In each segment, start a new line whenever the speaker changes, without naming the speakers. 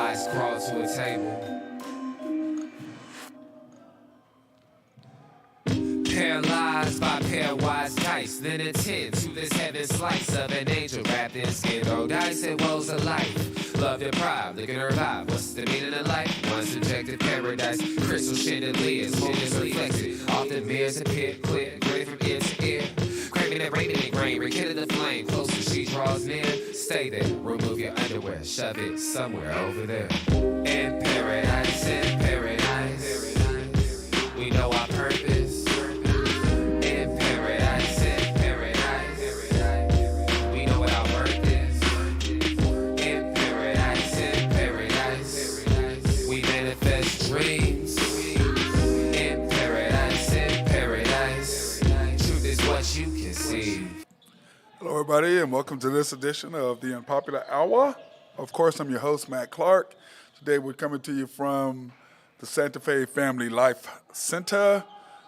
Mice crawl to a table. Paralyzed by pairwise dice, then attend to this heaven slice of an angel wrapped in skin. Throw dice and woes of life. Love deprived, looking to revive. What's the meaning of life? One subjective paradise. Crystal chandeliers, moments reflected. Off the mirrors appear clear, grid from ear to ear. Craving and rating and grain, rekindle the flame. Closer she draws near. Stay there, remove your underwear, shove it somewhere over there. In paradise, we know our purpose. In paradise, we know what our worth is. In paradise, we manifest dreams. In paradise, truth is what you can see.
Hello, everybody, and welcome to this edition of the Unpopular Hour. Of course, I'm your host, Matt Clark. Today, we're coming to you from the Santa Fe Family Life Center,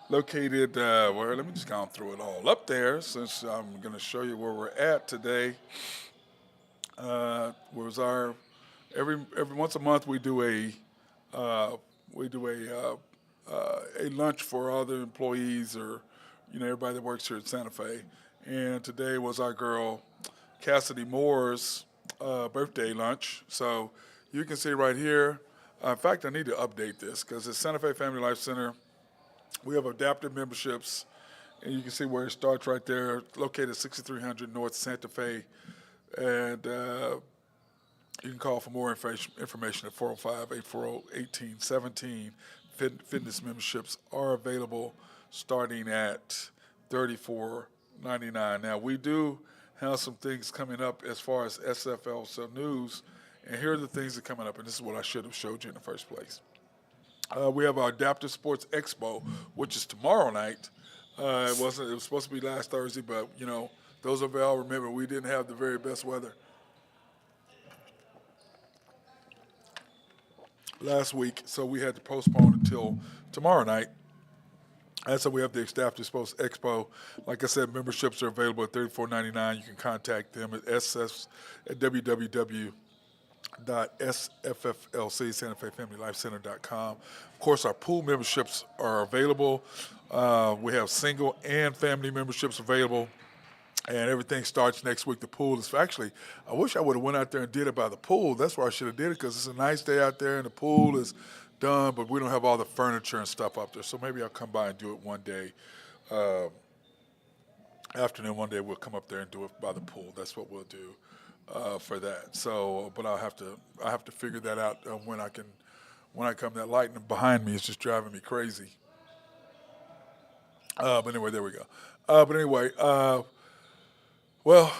located, let me just go through it all up there, since I'm going to show you where we're at today. Every once a month we do a lunch for other employees or everybody that works here at Santa Fe. And today was our girl Cassidy Moore's birthday lunch. So you can see right here. In fact, I need to update this because it's Santa Fe Family Life Center. We have adaptive memberships, and you can see where it starts right there, located 6300 North Santa Fe. And you can call for more information at 405-840-1817. Fitness memberships are available starting at $34.99. Now, we do have some things coming up as far as SFL news, and here are the things that are coming up, and this is what I should have showed you in the first place. We have our Adaptive Sports Expo, which is tomorrow night. It was supposed to be last Thursday, but, those of y'all remember we didn't have the very best weather last week, so we had to postpone until tomorrow night. And so we have the Adaptive Sports Expo. Like I said, memberships are available at $34.99. You can contact them at www.sfflc, Santa Fe Family Life Center.com. Of course, our pool memberships are available. We have single and family memberships available. And everything starts next week. The pool is actually, I wish I would have went out there and did it by the pool. That's where I should have did it because it's a nice day out there and the pool is done, but we don't have all the furniture and stuff up there. So maybe I'll come by and do it one day. Afternoon, one day we'll come up there and do it by the pool. That's what we'll do for that. So, but I have to figure that out when I come. That light behind me is just driving me crazy. But anyway, there we go. Well,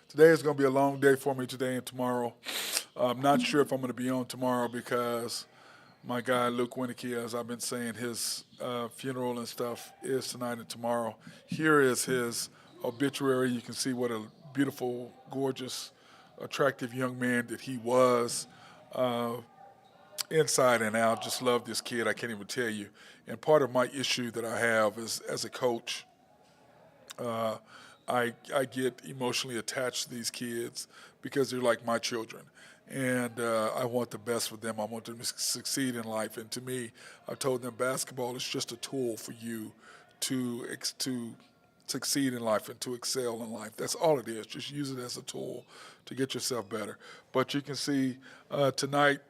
today is going to be a long day for me today and tomorrow. I'm not sure if I'm going to be on tomorrow because my guy Luke Winnicky, as I've been saying, his funeral and stuff is tonight and tomorrow. Here is his obituary. You can see what a beautiful, gorgeous, attractive young man that he was, inside and out. Just love this kid. I can't even tell you. And part of my issue that I have is as a coach, I get emotionally attached to these kids because they're like my children. And I want the best for them. I want them to succeed in life. And to me, I told them basketball is just a tool for you to succeed in life and to excel in life. That's all it is. Just use it as a tool to get yourself better. But you can see tonight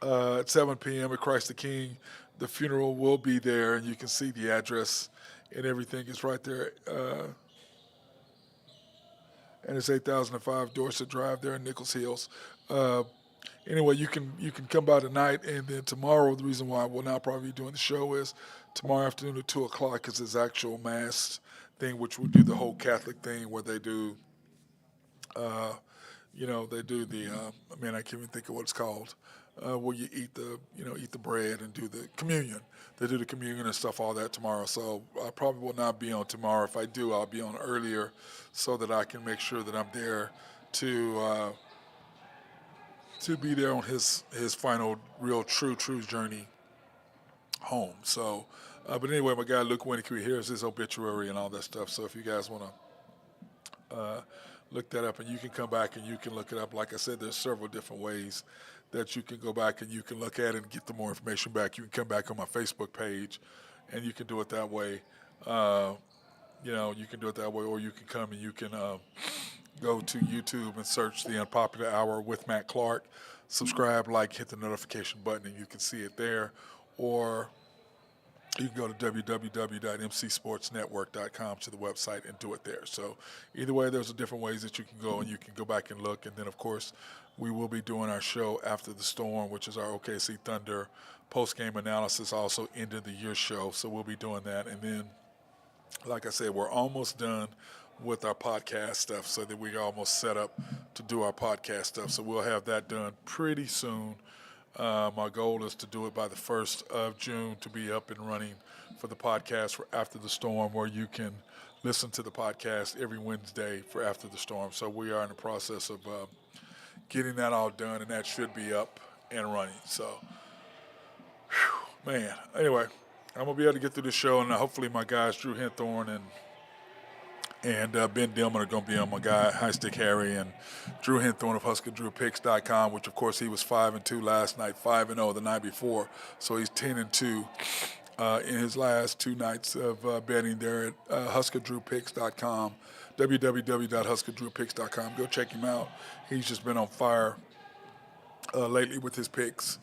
at 7 p.m. at Christ the King, the funeral will be there, and you can see the address and everything is right there. And it's 8005 Dorset Drive there in Nichols Hills. Anyway, you can come by tonight, and then tomorrow, the reason why I will not probably be doing the show is tomorrow afternoon at 2 o'clock is his actual mass thing, which will do the whole Catholic thing where they do, they do the, I can't even think of what it's called, where you eat the bread and do the communion. They do the communion and stuff, all that tomorrow. So I probably will not be on tomorrow. If I do, I'll be on earlier so that I can make sure that I'm there to be there on his final real true journey home. So, but anyway, my guy Luke Winnicky, here's his obituary and all that stuff. So if you guys want to look that up, and you can come back and you can look it up. Like I said, there's several different ways that you can go back and you can look at it and get the more information back. You can come back on my Facebook page, and you can do it that way. Uh, you can do it that way, or you can come and you can go to YouTube and search the Unpopular Hour with Matt Clark. Subscribe, like, hit the notification button, and you can see it there. Or you can go to www.mcsportsnetwork.com to the website and do it there. So either way, there's different ways that you can go, and you can go back and look. And then, of course, we will be doing our show after the storm, which is our OKC Thunder post-game analysis, also end of the year show. So we'll be doing that. And then, like I said, we're almost done with our podcast stuff, so that we're almost set up to do our podcast stuff. So we'll have that done pretty soon. My goal is to do it by the 1st of June, to be up and running for the podcast for After the Storm, where you can listen to the podcast every Wednesday for After the Storm. So we are in the process of getting that all done, and that should be up and running. So, man, anyway, I'm going to be able to get through the show, and hopefully my guys Drew Henthorn and Ben Dillman are going to be on. My guy High Stick Harry and Drew Henthorn of HuskerDrewPicks.com, which of course he was 5-2 last night, 5-0 the night before, so he's 10-2 in his last 2 nights of betting there at HuskerDrewPicks.com, www.HuskerDrewPicks.com. Go check him out. He's just been on fire lately with his picks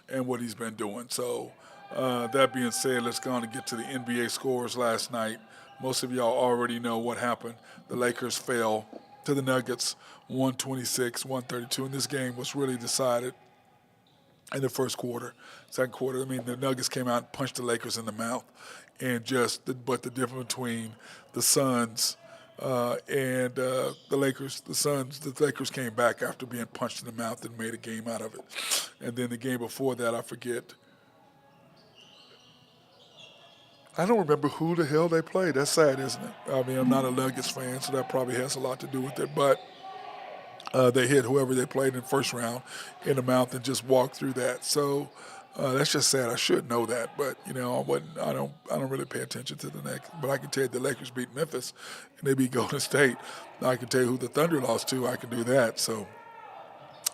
and what he's been doing. So that being said, let's go on and get to the NBA scores last night. Most of y'all already know what happened. The Lakers fell to the Nuggets 126-132, and this game was really decided in the first quarter. Second quarter, the Nuggets came out and punched the Lakers in the mouth, and but the difference between the Suns and the Lakers, the Lakers came back after being punched in the mouth and made a game out of it. And then the game before that, I forget. I don't remember who the hell they played. That's sad, isn't it? I'm not a Nuggets fan, so that probably has a lot to do with it. But they hit whoever they played in the first round in the mouth and just walked through that. So that's just sad. I should know that, but I don't really pay attention to the next. But I can tell you the Lakers beat Memphis and they beat Golden State. I can tell you who the Thunder lost to. I can do that. So,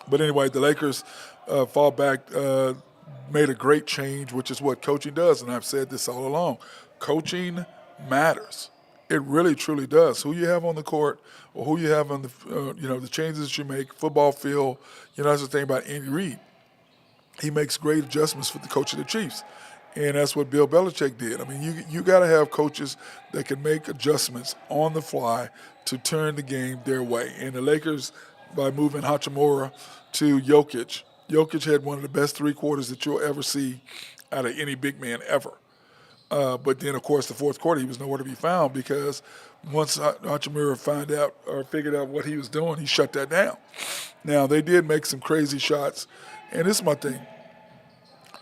but anyway, the Lakers fall back. Made a great change, which is what coaching does, and I've said this all along. Coaching matters. It really, truly does. Who you have on the court, or who you have on the, the changes that you make, football field. That's the thing about Andy Reid. He makes great adjustments for the coach of the Chiefs, and that's what Bill Belichick did. You got to have coaches that can make adjustments on the fly to turn the game their way. And the Lakers, by moving Hachimura to Jokic had one of the best 3 quarters that you'll ever see out of any big man ever. But then, of course, the fourth quarter, he was nowhere to be found because once Hachimura figured out what he was doing, he shut that down. Now, they did make some crazy shots, and this is my thing.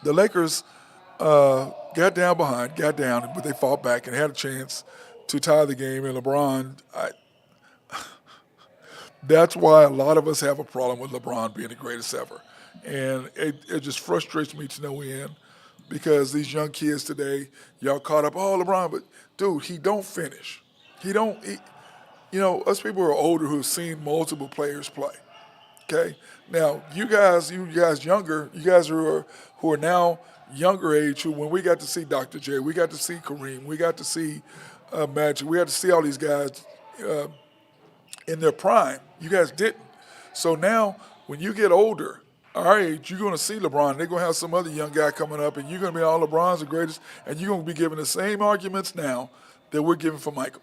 The Lakers got down, but they fought back and had a chance to tie the game, and LeBron, that's why a lot of us have a problem with LeBron being the greatest ever. And it just frustrates me to no end because these young kids today, y'all caught up, LeBron, but dude, he don't finish. Us people who are older who've seen multiple players play. Okay? Now, you guys younger, you guys who are now younger age, who when we got to see Dr. J, we got to see Kareem, we got to see Magic, we got to see all these guys in their prime. You guys didn't. So now, when you get older, our age, you're going to see LeBron. They're going to have some other young guy coming up, and you're going to be all LeBron's the greatest, and you're going to be giving the same arguments now that we're giving for Michael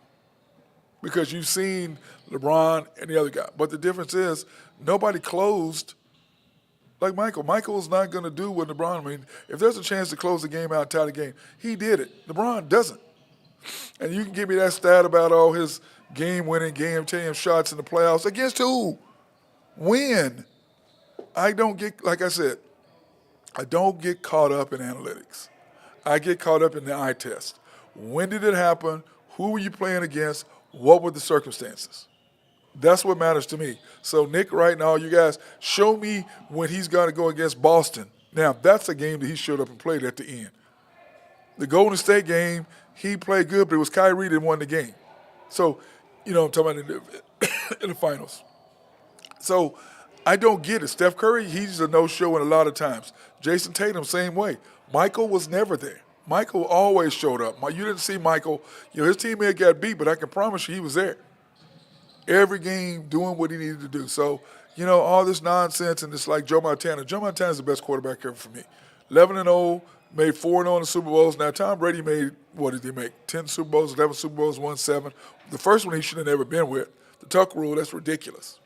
because you've seen LeBron and the other guy. But the difference is nobody closed like Michael. Michael's not going to do what LeBron, if there's a chance to close the game out, tie the game, he did it. LeBron doesn't. And you can give me that stat about all his game-winning, game-time shots in the playoffs. Against who? When? I don't get caught up in analytics. I get caught up in the eye test. When did it happen? Who were you playing against? What were the circumstances? That's what matters to me. So, Nick, right now, you guys, show me when he's going to go against Boston. Now, that's a game that he showed up and played at the end. The Golden State game, he played good, but it was Kyrie that won the game. So, I'm talking about in the finals. So I don't get it. Steph Curry, he's a no-show in a lot of times. Jason Tatum, same way. Michael was never there. Michael always showed up. You didn't see Michael. His teammate got beat, but I can promise you he was there every game doing what he needed to do. So, all this nonsense, and it's like Joe Montana. Joe Montana's the best quarterback ever for me. 11-0, made 4-0 in the Super Bowls. Now, Tom Brady made, what did he make? 10 Super Bowls, 11 Super Bowls, won 7. The first one he should have never been with. The Tuck rule, that's ridiculous.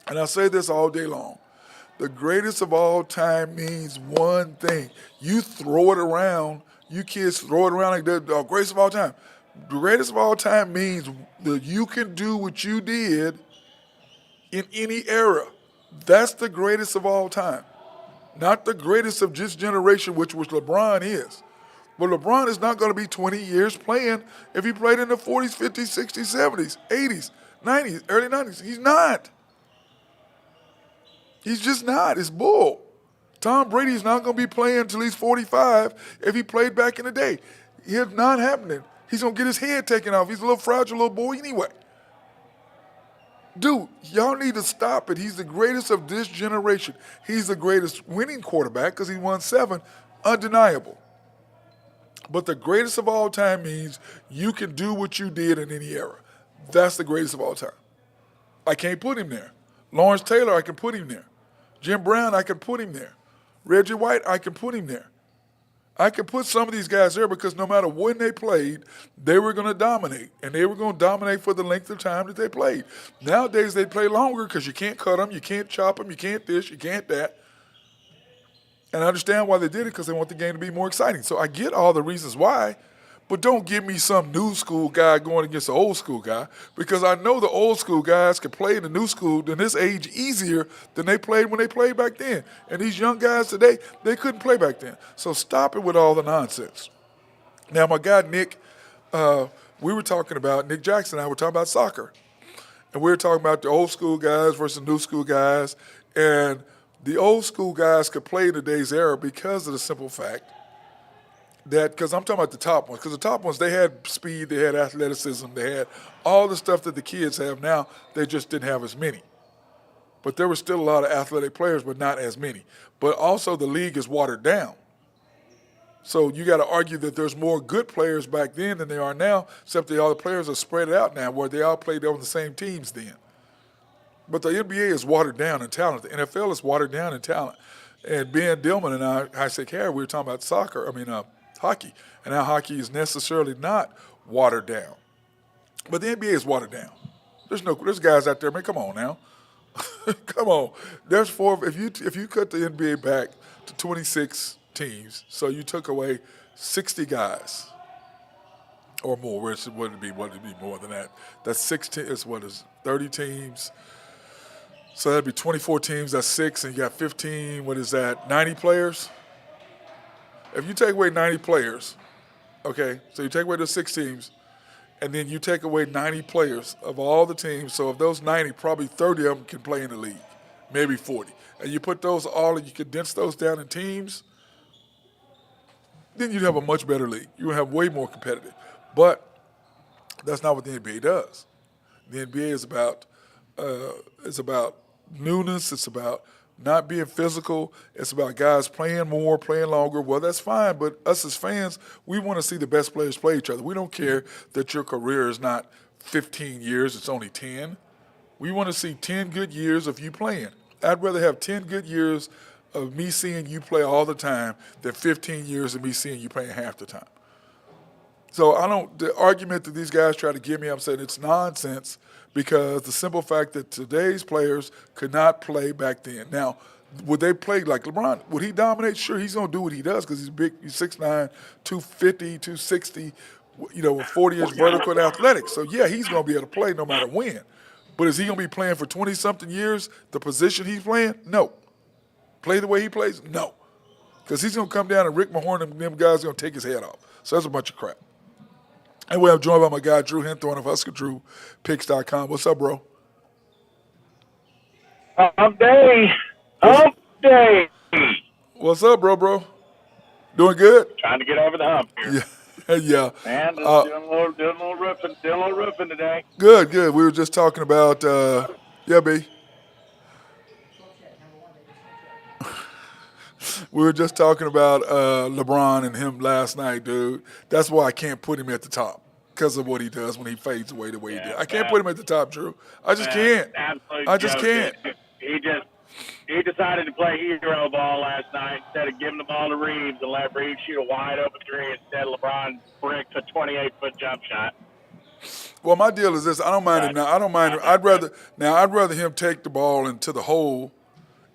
And I say this all day long. The greatest of all time means one thing. You throw it around, you kids throw it around like the greatest of all time. The greatest of all time means that you can do what you did in any era. That's the greatest of all time. Not the greatest of this generation, which LeBron is. But LeBron is not going to be 20 years playing if he played in the 40s, 50s, 60s, 70s, 80s, 90s, early 90s. He's not. He's just not. It's bull. Tom Brady's not going to be playing until he's 45 if he played back in the day. It's not happening. He's going to get his head taken off. He's a little fragile little boy anyway. Dude, y'all need to stop it. He's the greatest of this generation. He's the greatest winning quarterback because he won 7. Undeniable. But the greatest of all time means you can do what you did in any era. That's the greatest of all time. I can't put him there. Lawrence Taylor, I can put him there. Jim Brown, I can put him there. Reggie White, I can put him there. I can put some of these guys there because no matter when they played, they were going to dominate. And they were going to dominate for the length of time that they played. Nowadays, they play longer because you can't cut them, you can't chop them, you can't this, you can't that. And I understand why they did it because they want the game to be more exciting. So I get all the reasons why, but don't give me some new school guy going against the old school guy because I know the old school guys can play in the new school in this age easier than they played when they played back then. And these young guys today, they couldn't play back then. So stop it with all the nonsense. Now, my guy Nick, we were talking about, Nick Jackson and I were talking about soccer. And we were talking about the old school guys versus new school guys. And the old school guys could play in today's era because of the simple fact that, because I'm talking about the top ones, because the top ones, they had speed, they had athleticism, they had all the stuff that the kids have now, they just didn't have as many. But there were still a lot of athletic players, but not as many. But also the league is watered down. So you got to argue that there's more good players back then than there are now, except that all the players are spread out now where they all played on the same teams then. But the NBA is watered down in talent. The NFL is watered down in talent. And Ben Dillman and I said, Harry, we were talking about hockey, and how hockey is necessarily not watered down. But the NBA is watered down. There's guys out there, man, come on now. Come on. There's 4, if you cut the NBA back to 26 teams, so you took away 60 guys or more, which would it be more than that? That's 16, it's 30 teams. So that'd be 24 teams, that's 6, and you got 15, 90 players? If you take away 90 players, okay, so you take away those 6 teams, and then you take away 90 players of all the teams, so of those 90, probably 30 of them can play in the league, maybe 40. And you put those all, and you condense those down in teams, then you'd have a much better league. You would have way more competitive. But that's not what the NBA does. The NBA is about newness. It's about not being physical. It's about guys playing more, playing longer. Well, that's fine, but us as fans, we want to see the best players play each other. We don't care that your career is not 15 years, it's only 10. We want to see 10 good years of you playing. I'd rather have 10 good years of me seeing you play all the time than 15 years of me seeing you playing half the time. So the argument that these guys try to give me, I'm saying it's nonsense because the simple fact that today's players could not play back then. Now, would they play like LeBron? Would he dominate? Sure, he's going to do what he does because he's big. He's 6'9", 250, 260, with 40-inch vertical and athletics. So, yeah, he's going to be able to play no matter when. But is he going to be playing for 20-something years, the position he's playing? No. Play the way he plays? No. Because he's going to come down and Rick Mahorn and them guys are going to take his head off. So that's a bunch of crap. Anyway, I'm joined by my guy, Drew Henthorne of HuskerDrewPicks.com. What's up, bro?
Hump day.
What's up, bro? Doing good?
Trying to get over the hump here.
Yeah. Yeah.
Man, just
Uh,
doing a little roofing today.
Good, good. We were just talking about, yeah, B. We were just talking about LeBron and him last night, dude. That's why I can't put him at the top because of what he does when he fades away the way he did.
Yeah,
I can't put him at the top, Drew. I just can't.
absolute
I just
joke,
can't.
dude. He just he decided to play hero ball last night instead of giving the ball to Reeves and let Reeves shoot a wide open three. Instead, LeBron bricked a 28-foot jump shot.
Well, my deal is this: I don't mind him
But
now. I don't mind him.
not that good.
I'd rather him take the ball into the hole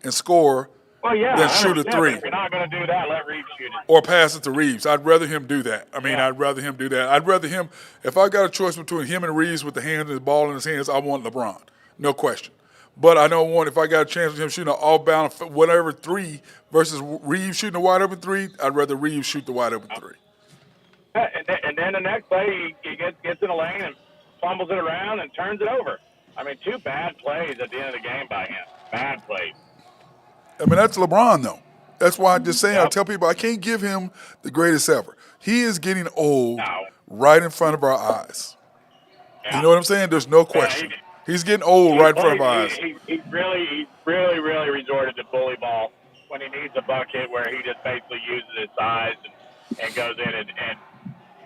and score
Well, yeah,
than
100%.
shoot a
But
three.
if you're not going to do that, let Reeves shoot it.
Or pass it to Reeves. I'd rather him do that. I mean,
Yeah.
I'd rather him do that. I'd rather him, if I got a choice between him and Reeves with the hand and the ball in his hands, I want LeBron. No question. But I don't want, if I got a chance of him shooting an all-bound, whatever three versus Reeves shooting a wide-open three, I'd rather Reeves shoot the wide-open three.
And then the next play, he gets in the lane and fumbles it around and turns it over. I mean, two bad plays at the end of the game by him. Bad plays.
I mean, that's LeBron, though. That's why I just say, I
Yep.
tell people, I can't give him the greatest ever. He is getting old
No.
right in front of our eyes.
Yeah.
You know what I'm saying? There's no question. He's getting old right in front of our eyes.
He really resorted to bully ball when he needs a bucket where he just basically uses his size and goes in and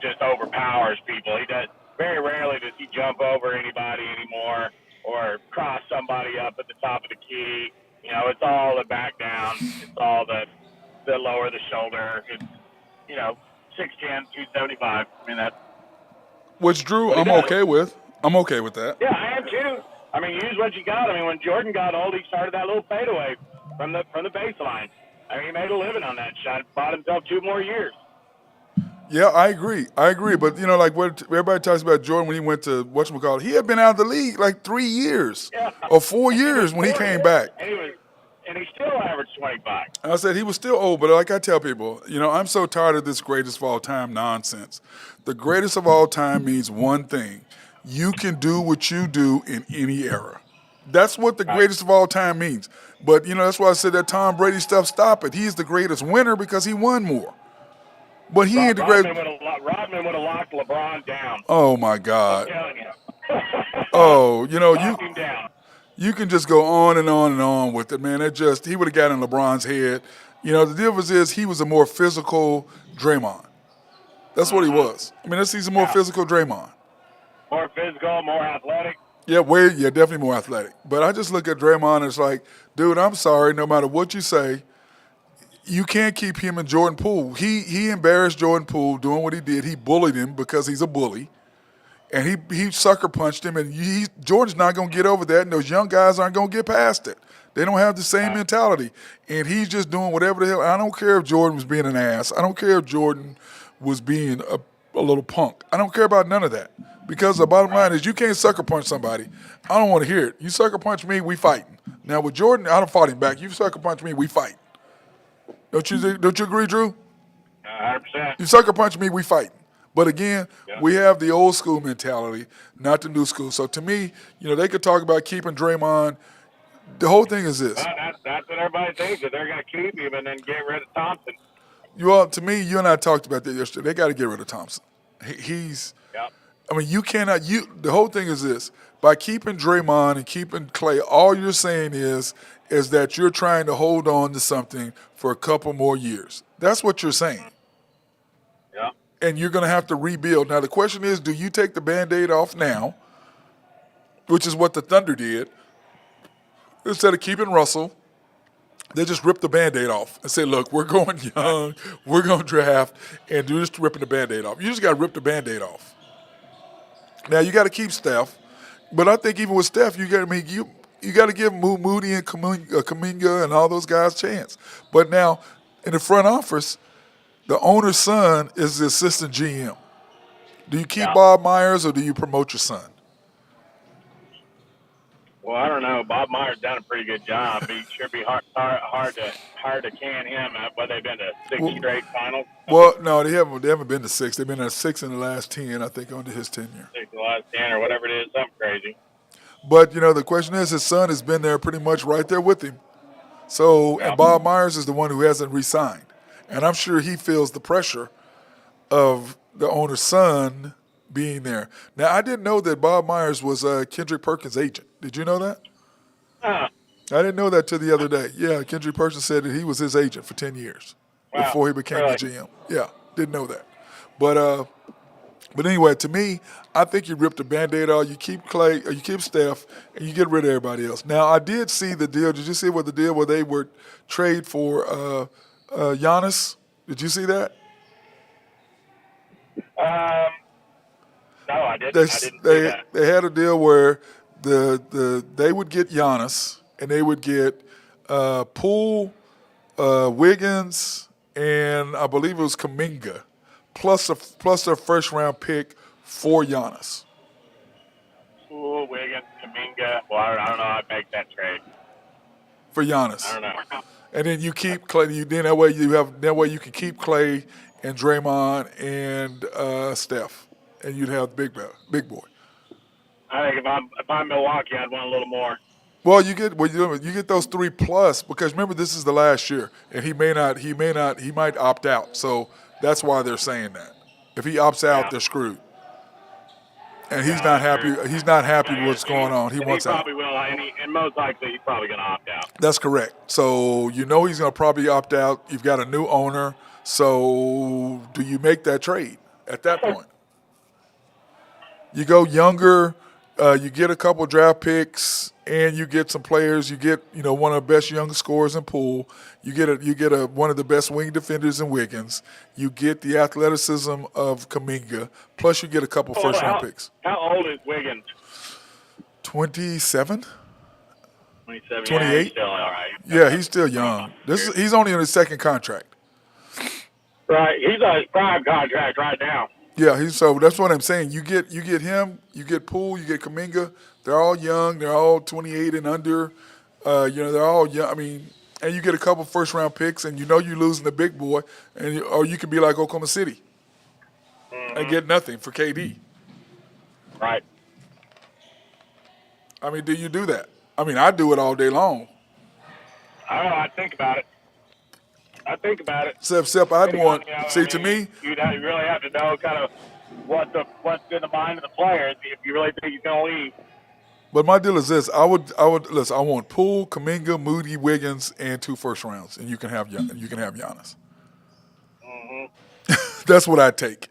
just overpowers people. He does very rarely does he jump over anybody anymore or cross somebody up at the top of the key. You know, it's all the back down. It's all the lower the shoulder. It's, 6'10", 275. I mean, that's
Which, Drew,
what he
I'm
does.
okay with. I'm okay with that.
Yeah, I am too. I mean, use what you got. I mean, when Jordan got old, he started that little fadeaway from the baseline. I mean, he made a living on that shot. Bought himself 2 more years.
Yeah, I agree. But like what everybody talks about Jordan when he went to whatchamacallit, he had been out of the league like 3 years
Yeah.
or 4 years when he came back.
And he still averaged 25.
And I said he was still old, but like I tell people, I'm so tired of this greatest of all time nonsense. The greatest of all time means one thing: you can do what you do in any era. That's what the greatest of all time means. But that's why I said that Tom Brady stuff. Stop it. He's the greatest winner because he won more. But he ain't the greatest.
Rodman would have locked LeBron down.
Oh my
I'm
God.
telling you.
Oh,
Locked him down.
you can just go on and on and on with it, man. He would have got in LeBron's head. The difference is he was a more physical Draymond. That's what he was. I mean, he's a more physical Draymond.
More physical, more athletic.
Yeah, definitely more athletic. But I just look at Draymond and it's like, dude, I'm sorry, no matter what you say, you can't keep him and Jordan Poole. He embarrassed Jordan Poole doing what he did. He bullied him because he's a bully. And he sucker punched him, and Jordan's not going to get over that, and those young guys aren't going to get past it. They don't have the same mentality. And he's just doing whatever the hell. I don't care if Jordan was being an ass. I don't care if Jordan was being a little punk. I don't care about none of that. Because the bottom line is you can't sucker punch somebody. I don't want to hear it. You sucker punch me, we fighting. Now with Jordan, I don't fight him back. You sucker punch me, we fight. Don't you agree, Drew?
100%.
You sucker punch me, we fighting. But again, we have the old school mentality, not the new school. So to me, they could talk about keeping Draymond. The whole thing is this.
That's what everybody thinks, that they're going to keep him and then get rid of Thompson.
To me, you and I talked about that yesterday. They got to get rid of Thompson. He's.
Yep.
I mean, you cannot. The whole thing is this: by keeping Draymond and keeping Clay, all you're saying is that you're trying to hold on to something for a couple more years. That's what you're saying.
Yeah.
And you're going to have to rebuild. Now, the question is, do you take the Band-Aid off now, which is what the Thunder did, instead of keeping Russell? They just ripped the Band-Aid off and say, look, we're going young, we're going to draft, and you're just ripping the Band-Aid off. You just got to rip the Band-Aid off. Now, you got to keep Steph, but I think even with Steph, you got to give Moody and Kuminga and all those guys a chance. But now, in the front office, the owner's son is the assistant GM. Do you keep Bob Myers or do you promote your son?
Well, I don't know. Bob Myers done a pretty good job. It should be hard to can him. But they've been to 6 straight finals.
Well, no, they haven't been to 6. They've been at 6 in the last 10, I think, under his tenure.
6 the last 10 or whatever it is, something crazy.
But, the question is, his son has been there pretty much right there with him. So, and Bob Myers is the one who hasn't re-signed. And I'm sure he feels the pressure of the owner's son being there. Now, I didn't know that Bob Myers was Kendrick Perkins' agent. Did you know that?
Uh,
I didn't know that till the other day. Yeah, Kendrick Perkins said that he was his agent for 10 years
wow.
before he became
Really?
the GM. Yeah, didn't know that. But anyway, to me, I think you rip the Band-Aid off, you keep Clay, or you keep Steph, and you get rid of everybody else. Now, I did see the deal. Did you see what the deal where they were trade for Giannis? Did you see that?
No, I didn't.
They
I didn't see that.
they had a deal where they would get Giannis and they would get Poole, Wiggins, and I believe it was Kuminga, plus a first round pick for Giannis.
Ooh, Wiggins, Kuminga. Well, I don't know. I'd make that trade.
For Giannis.
I don't know.
And then you keep Clay. That way you can keep Clay and Draymond and Steph, and you'd have big boy.
I think if I'm Milwaukee, I'd want a little more.
Well, you get those 3 plus, because remember, this is the last year, and he might opt out. So that's why they're saying that. If he opts out, they're screwed. And he's not happy. He's not happy with what's going on. He wants out.
He probably will, and most likely he's probably going to opt out.
That's correct. So he's going to probably opt out. You've got a new owner. So do you make that trade at that point? You go younger. You get a couple draft picks, and you get some players. You get one of the best young scorers in Poole. You get one of the best wing defenders in Wiggins. You get the athleticism of Kuminga. Plus, you get a couple first round picks.
How old is Wiggins?
27.
27.
28.
Yeah, he's still all right.
Yeah, he's still young. He's only on his second contract.
Right, he's on his prime contract right now.
Yeah, so that's what I'm saying. You get him, you get Poole, you get Kuminga. They're all young. They're all 28 and under. They're all young. I mean, and you get a couple first round picks, and you're losing the big boy, or you can be like Oklahoma City and get nothing for KD.
Right.
I mean, do you do that? I mean, I do it all day long.
I don't know. I think about it.
Except I'd want. To me,
you really have to know kind of what's in the mind of the player if you really think he's going to leave.
But my deal is this: I want Poole, Kuminga, Moody, Wiggins, and 2 first rounds, and you can have Giannis.
Mm-hmm.
That's what I take,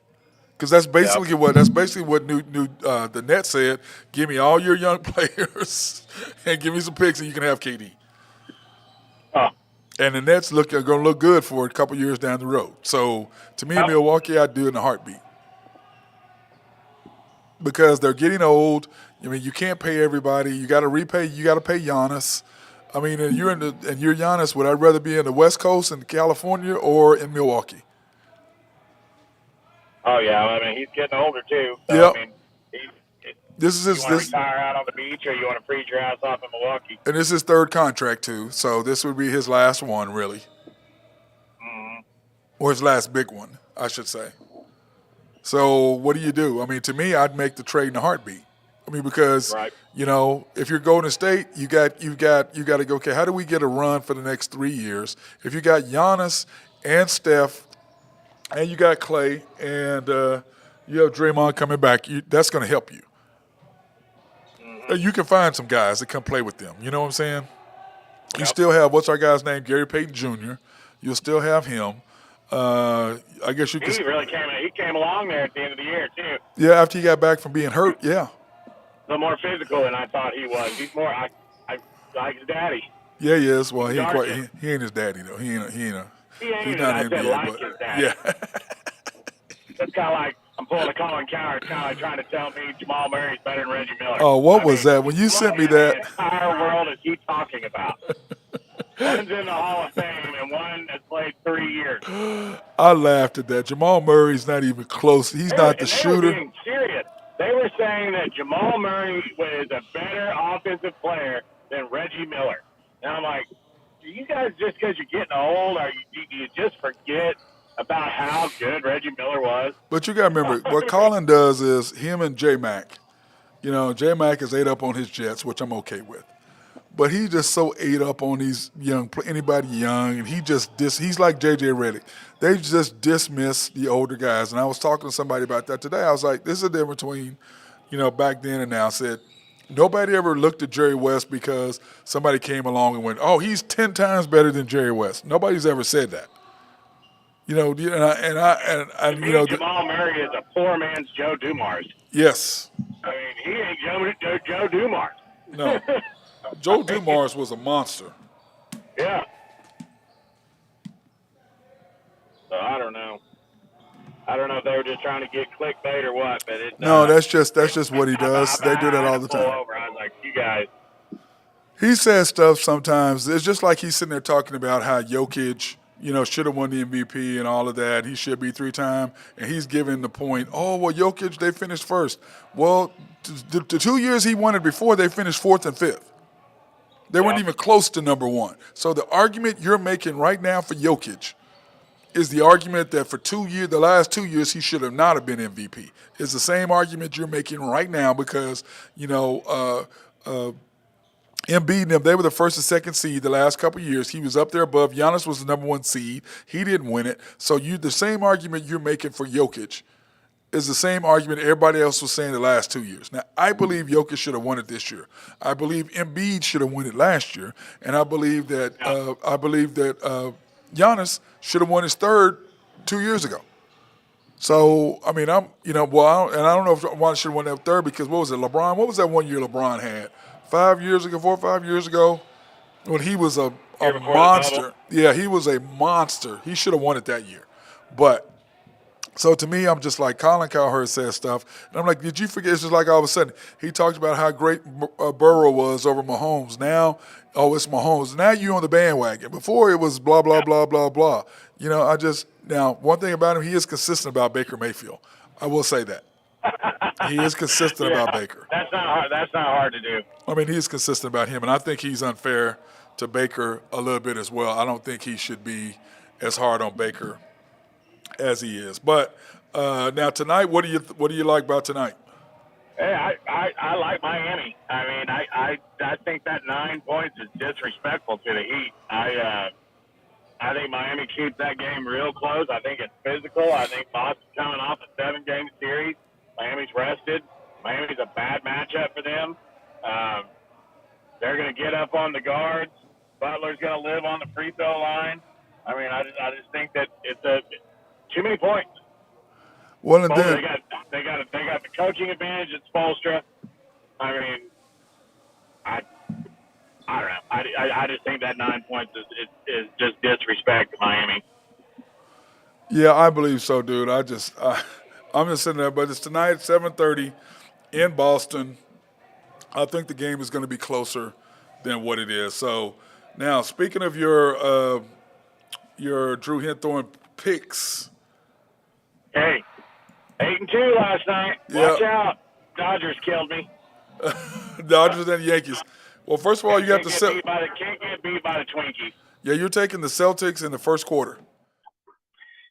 because that's basically what the Nets said. Give me all your young players, and give me some picks, and you can have KD.
Oh.
And the Nets are going to look good for a couple years down the road. So to me, Milwaukee, I'd do it in a heartbeat, because they're getting old. I mean, you can't pay everybody. You got to repay. You got to pay Giannis. I mean, and you're Giannis. Would I rather be in the West Coast in California or in Milwaukee?
Oh yeah, I mean he's getting older too. So,
yep.
I mean,
this is
you want to retire out on the beach, or you want to freeze your ass off in Milwaukee?
And this is his 3rd contract too, so this would be his last one, really, or his last big one, I should say. So what do? I mean, to me, I'd make the trade in a heartbeat. I mean, because if you're Golden State, you got to go. Okay, how do we get a run for the next 3 years? If you got Giannis and Steph, and you got Clay, and you have Draymond coming back, that's going to help you. You can find some guys that come play with them. You know what I'm saying? Yep. You still have, what's our guy's name? Gary Payton Jr. You'll still have him. I guess you can.
He came along there at the end of the year too.
Yeah, after he got back from being hurt. Yeah.
A little more physical than I thought he was. He's more like his daddy.
Yeah, he is. Well, he ain't his daddy though. He's not NBA,
like his daddy.
Yeah.
That's kind of like I'm pulling a Colin Cowherd, kind of like trying to tell me Jamal Murray's better than Reggie Miller.
Oh, what was that? When you sent me that.
The entire world is he talking about? One's in the Hall of Fame, and one has played 3 years.
I laughed at that. Jamal Murray's not even close. He's not the shooter.
They were being serious. They were saying that Jamal Murray is a better offensive player than Reggie Miller. And I'm like, do you guys, just because you're getting old, do you just forget about how good Reggie Miller was?
But you got to remember, what Colin does is him and J-Mac. J-Mac is ate up on his Jets, which I'm okay with. but he just so ate up on these anybody young, and he's like J.J. Redick. They just dismiss the older guys. And I was talking to somebody about that today. I was like, this is the difference between, back then and now. I said, nobody ever looked at Jerry West because somebody came along and went, oh, he's 10 times better than Jerry West. Nobody's ever said that.
Jamal Murray is a poor man's Joe Dumars.
Yes.
I mean, he ain't Joe Dumars.
No. Joe Dumars was a monster.
Yeah. So I don't know. I don't know if they were just trying to get clickbait or what, but
that's just what he does. They do that all the time.
Over. I was like, you guys.
He says stuff sometimes. It's just like he's sitting there talking about how Jokic, should have won the MVP and all of that. He should be 3-time, and he's giving the point. Oh well, Jokic, they finished first. Well, the 2 years he won it before, they finished 4th and 5th. They weren't even close to number 1. So the argument you're making right now for Jokic is the argument that for the last 2 years, he should have not have been MVP. It's the same argument you're making right now because, Embiid and them, they were the first and second seed the last couple of years. He was up there above. Giannis was the number 1 seed. He didn't win it. So the same argument you're making for Jokic is the same argument everybody else was saying the last 2 years. Now, I believe Jokic should have won it this year. I believe Embiid should have won it last year, and I believe that Giannis should have won his third 2 years ago. So, I mean, I don't know if Giannis should have won that third because what was it, LeBron? What was that 1 year LeBron had? 4 or 5 years ago when he was a monster. Yeah, he was a monster. He should have won it that year. But so to me, I'm just like, Colin Cowherd says stuff, and I'm like, did you forget? It's just like all of a sudden, he talked about how great Burrow was over Mahomes. Now, it's Mahomes. Now you're on the bandwagon. Before it was blah, blah, blah, blah, blah. Now, one thing about him, he is consistent about Baker Mayfield. I will say that. He is consistent about Baker.
That's not hard. That's not hard to do.
I mean, he's consistent about him, and I think he's unfair to Baker a little bit as well. I don't think he should be as hard on Baker as he is. But now tonight, what do you like about tonight?
Hey, I like Miami. I mean, I think that 9 points is disrespectful to the Heat. I think Miami keeps that game real close. I think it's physical. I think Boston's coming off a 7-game series. Miami's rested. Miami's a bad matchup for them. They're going to get up on the guards. Butler's going to live on the free throw line. I mean, I just think that it's too many points.
Well, and then
they got the coaching advantage at Spoelstra. I mean, I don't know. I just think that 9 points is just disrespect to Miami.
Yeah, I believe so, dude. I'm just sitting there, but it's tonight at 7:30 in Boston. I think the game is going to be closer than what it is. So now, speaking of your Drew Hinthorn picks.
Hey, 8-2 last night. Watch out. Dodgers killed me.
Dodgers and Yankees. Well, first of all, you got the
can't get beat by the Twinkies.
Yeah, you're taking the Celtics in the first quarter.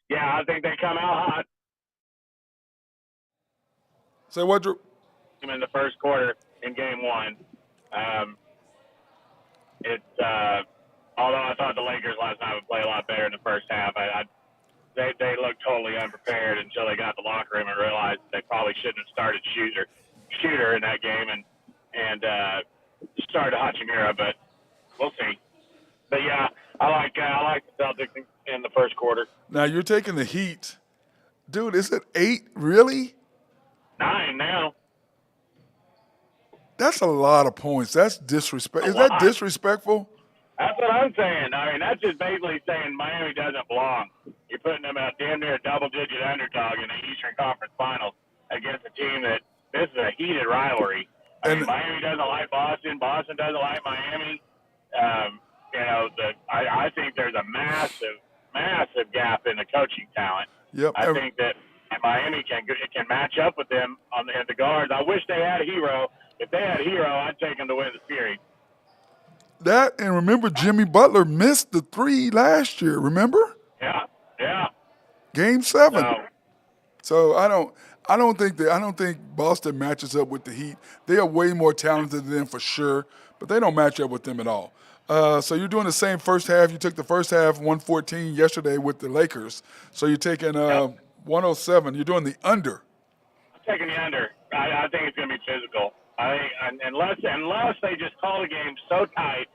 Yeah, I think they come out hot.
Say what, Drew?
In the first quarter in Game 1. Although I thought the Lakers last night would play a lot better in the first half, they looked totally unprepared until they got the locker room and realized they probably shouldn't have started shooter in that game and started Hachimura, but we'll see. But yeah, I like the Celtics in the first quarter.
Now you're taking the Heat, dude. Is it 8 really?
9 now.
That's a lot of points. That's disrespect. Is that disrespectful?
That's what I'm saying. I mean, that's just basically saying Miami doesn't belong. You're putting them at damn near a double-digit underdog in the Eastern Conference Finals against a team that this is a heated rivalry. I mean, Miami doesn't like Boston. Boston doesn't like Miami. I think there's a massive gap in the coaching talent.
Yep.
I think that Miami can match up with them on the guards. I wish they had a hero. If they had a hero, I'd take them to win the series.
That, and remember, Jimmy Butler missed the 3 last year. Remember?
Yeah.
Game 7. So I don't think Boston matches up with the Heat. They are way more talented than them for sure. but they don't match up with them at all. So you're doing the same first half. You took the first half 114 yesterday with the Lakers. So you're taking
Yep.
107. You're doing the under.
I'm taking the under. I think it's going to be physical. I think unless they just call the game so tight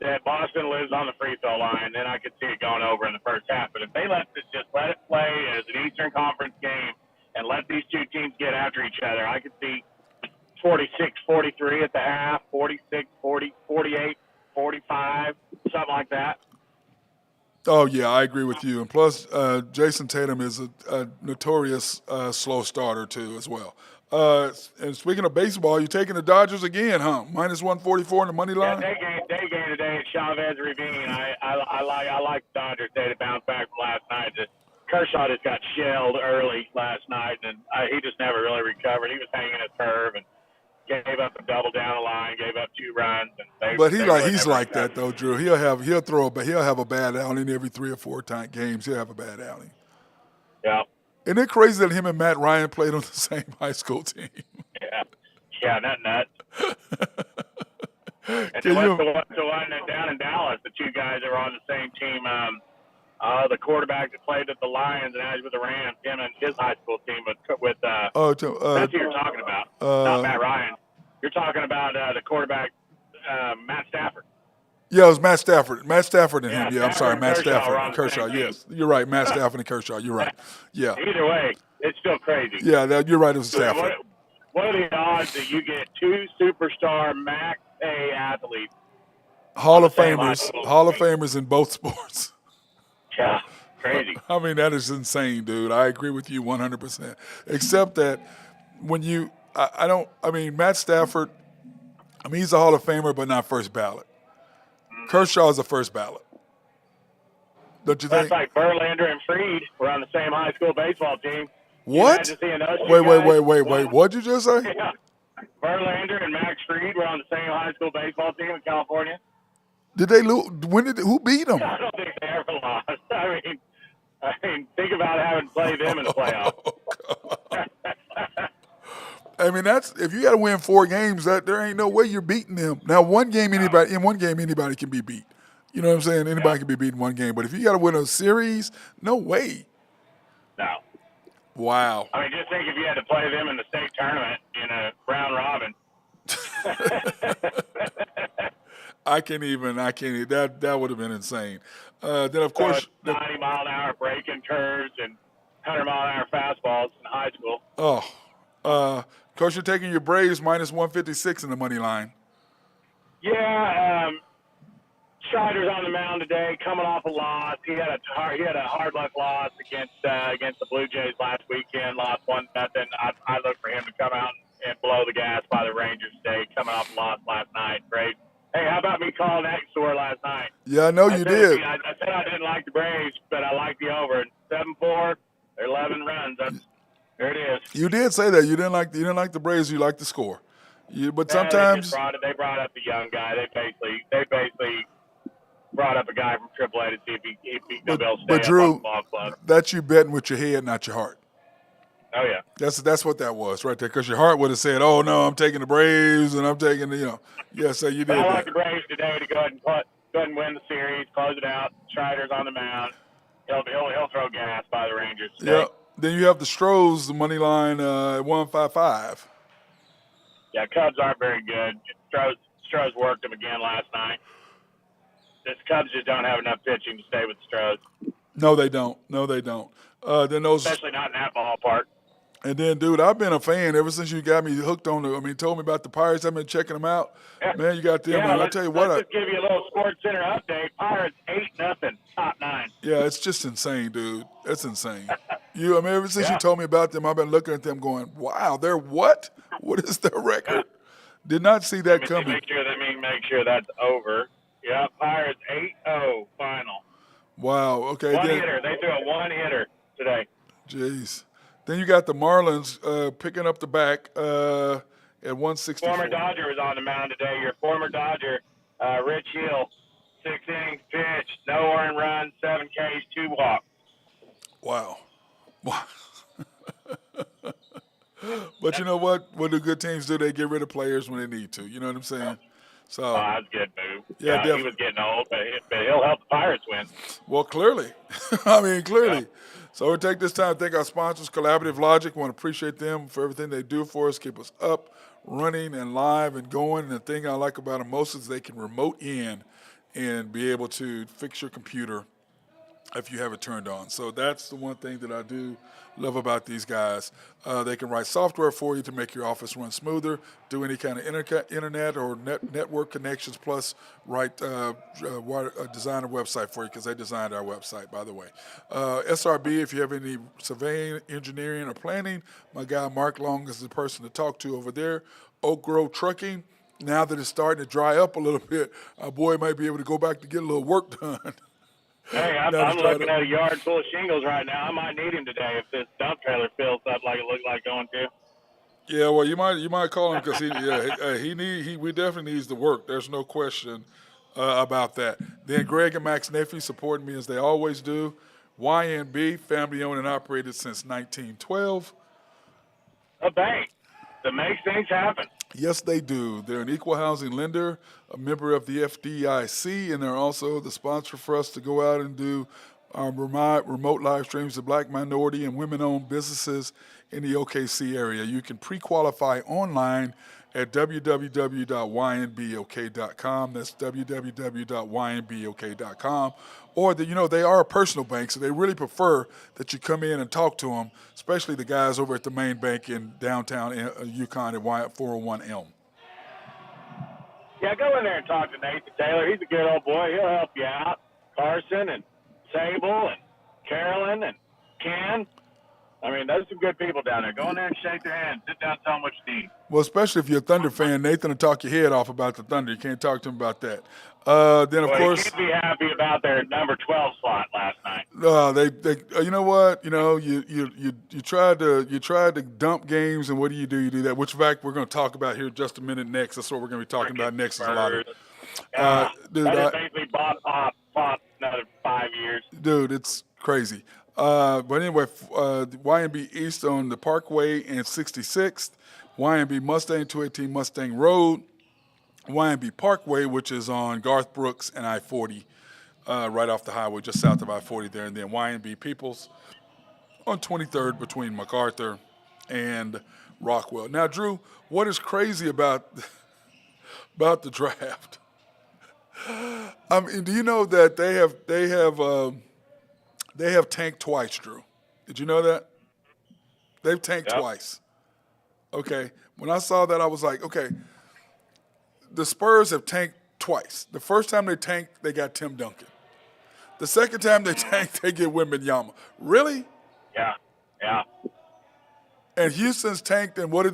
that Boston lives on the free throw line, then I could see it going over in the first half. But if they let it play as an Eastern Conference game and let these two teams get after each other, I could see 46-43 at the half, 46-40, 48-45, something like that.
Oh yeah, I agree with you. And plus, Jason Tatum is a notorious slow starter too, as well. And speaking of baseball, you're taking the Dodgers again, huh? Minus 144 in the money
Yeah,
line.
day game today at Chavez Ravine. I like the Dodgers. They had to bounce back from last night. Kershaw just got shelled early last night, and he just never really recovered. He was hanging his curve and gave up a double down the line, gave up 2 runs, and
But
they really
he's
never
like
recovered.
that though, Drew. He'll have a bad outing every 3 or 4 games. He'll have a bad outing.
Yeah,
Isn't it crazy that him and Matt Ryan played on the same high school team?
yeah, not nuts. And
Can
then
you?
the one down in Dallas, the 2 guys that were on the same team. The quarterback that played at the Lions and now he's with the Rams. Him and his high school team with that's who you're talking about. Not Matt Ryan. You're talking about the quarterback, Matt Stafford.
Yeah, it was Matt Stafford. Matt Stafford and him. Yeah, I'm
Stafford
sorry,
and
Matt
Kershaw were
Stafford.
on the
Kershaw,
same team.
yes. You're right, Matt Stafford and Kershaw. You're right. Yeah.
Either way, it's still crazy.
Yeah, you're right, it was Stafford.
What are the odds that you get 2 superstar max pay athletes?
Hall of
same high
Famers.
school
Hall of
team.
Famers in both sports.
Yeah, crazy.
I mean, that is insane, dude. I agree with you 100%. Except that when you, Matt Stafford, he's a Hall of Famer, but not first ballot. Kershaw is a first ballot. Don't you think?
That's like Verlander and Fried were on the same high school baseball team.
What?
Imagine seeing those 2
Wait.
guys.
What'd you just say?
Yeah. Verlander and Max Fried were on the same high school baseball team in California.
Did they lose? Who beat them?
I don't think they ever lost. I mean, think about having played them in the playoffs.
I mean, that's if you got to win 4 games, that there ain't no way you're beating them. Now, in one game anybody can be beat. You know what I'm saying? Anybody can be beat in one game. But if you got to win a series, no way.
No.
Wow.
I mean, just think if you had to play them in the state tournament in a round robin.
I can't even. That would have been insane. Then of course,
90-mile-an-hour braking curves and 100-mile-an-hour fastballs in high school.
of course, you're taking your Braves minus 156 in the money line.
Yeah, Strider's on the mound today, coming off a loss. He had a hard luck loss against the Blue Jays last weekend. Lost 1-0. I look for him to come out and blow the gas by the Rangers today, coming off a loss last night. Great. Hey, how about me calling that score last night?
Yeah, I know you did.
I said I didn't like the Braves, but I like the over. 7-4, 11 runs. There it is.
You did say that you didn't like the Braves. You liked the score. But sometimes
they brought up the young guy. They basically brought up a guy from AAA to see if he could stay
but
up
Drew,
on the ball club.
that's you betting with your head, not your heart.
Oh yeah.
That's what that was right there. Because your heart would have said, "Oh no, I'm taking the Braves and I'm taking the Yeah, so you did
I
that.
like the Braves today to go ahead and win the series, close it out. Strider's on the mound. He'll throw gas by the Rangers today.
Yeah. Then you have the Stros, the money line at 155.
Yeah, Cubs aren't very good. Stros worked them again last night. This Cubs just don't have enough pitching to stay with the Stros.
No, they don't. Then those,
Especially not in that ballpark.
and then, dude, I've been a fan ever since you got me hooked on told me about the Pirates. I've been checking them out.
Yeah.
Man, you got them.
Yeah,
And I tell you what,
let's just give you a little Sports Center update. Pirates 8-0, top 9.
yeah, it's just insane, dude. It's insane. Ever since you told me about them, I've been looking at them going, wow, they're what? What is their record? Did not see that coming.
Make sure that's over. Yeah, Pirates 8-0 final.
Wow, okay.
One hitter. They threw a one-hitter today.
Jeez. Then you got the Marlins picking up the back at 164.
Former Dodger was on the mound today. Your former Dodger, Rich Hill, 6 innings pitched, no earned runs, 7 Ks, 2 walks.
Wow. But you know what? What do good teams do? They get rid of players when they need to. You know what I'm saying? So
Oh, that's a good move.
yeah,
He was getting old, but he'll help the Pirates win.
Well, clearly. I mean, clearly. Yeah. So we take this time to thank our sponsors, Collaborative Logic. We want to appreciate them for everything they do for us, keep us up, running, and live and going. And the thing I like about them most is they can remote in and be able to fix your computer if you have it turned on. So that's the one thing that I do love about these guys. They can write software for you to make your office run smoother, do any kind of internet or network connections, plus write design a website for you because they designed our website, by the way. SRB, if you have any surveying, engineering, or planning, my guy Mark Long is the person to talk to over there. Oak Grove Trucking, now that it's starting to dry up a little bit, our boy might be able to go back to get a little work done.
Hey, I'm looking at a yard full of shingles right now. I might need him today if this dump trailer fills up like it looks like going to.
Yeah, well, you might call him because we definitely needs the work. There's no question about that. Then Greg and Max Neffy supporting me as they always do. YNB, family owned and operated since 1912.
A bank that makes things happen.
Yes, they do. They're an equal housing lender, a member of the FDIC, and they're also the sponsor for us to go out and do remote live streams of Black, minority, and women-owned businesses in the OKC area. You can pre-qualify online at www.ynbok.com. That's www.ynbok.com. Or, they are a personal bank, so they really prefer that you come in and talk to them, especially the guys over at the main bank in downtown Yukon at 401 Elm.
Yeah, go in there and talk to Nathan Taylor. He's a good old boy. He'll help you out. Carson and Sable and Carolyn and Ken. I mean, those are some good people down there. Go in there and shake their hand. Sit down and tell them what you need.
Well, especially if you're a Thunder fan, Nathan will talk your head off about the Thunder. You can't talk to him about that. Then, of course,
you can be happy about their number 12 slot last night.
They you know what? You tried to dump games, and what do? You do that, which in fact we're going to talk about here in just a minute next. That's what we're going to be talking about next. Is a lot of
dude, that is basically bought another 5 years.
Dude, it's crazy. But anyway, YMB East on the Parkway and 66th, YMB Mustang 218 Mustang Road, YMB Parkway, which is on Garth Brooks and I-40, right off the highway, just south of I-40 there, and then YMB Peoples on 23rd between MacArthur and Rockwell. Now, Drew, what is crazy about the draft? I mean, do you know that they have tanked twice, Drew? Did you know that? They've tanked twice. Okay. When I saw that, I was like, okay, the Spurs have tanked twice. The first time they tanked, they got Tim Duncan. The second time they tanked, they get Wembanyama. Really?
Yeah.
And Houston's tanked, and what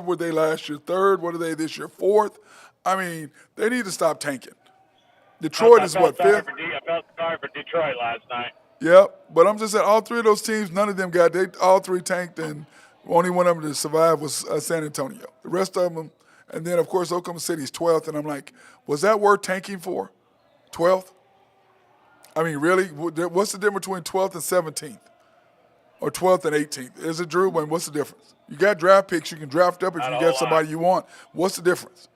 were they last year? Third? What are they this year? Fourth? I mean, they need to stop tanking. Detroit is what, fifth?
I felt sorry for Detroit last night.
Yep, but I'm just saying, all three of those teams, none of them all three tanked, and only one of them to survive was San Antonio. The rest of them, and then, of course, Oklahoma City's 12th, and I'm like, was that worth tanking for? 12th? I mean, really? What's the difference between 12th and 17th? Or 12th and 18th? Is it, Drew? What's the difference? You got draft picks. You can draft up if you get somebody you want. What's the difference?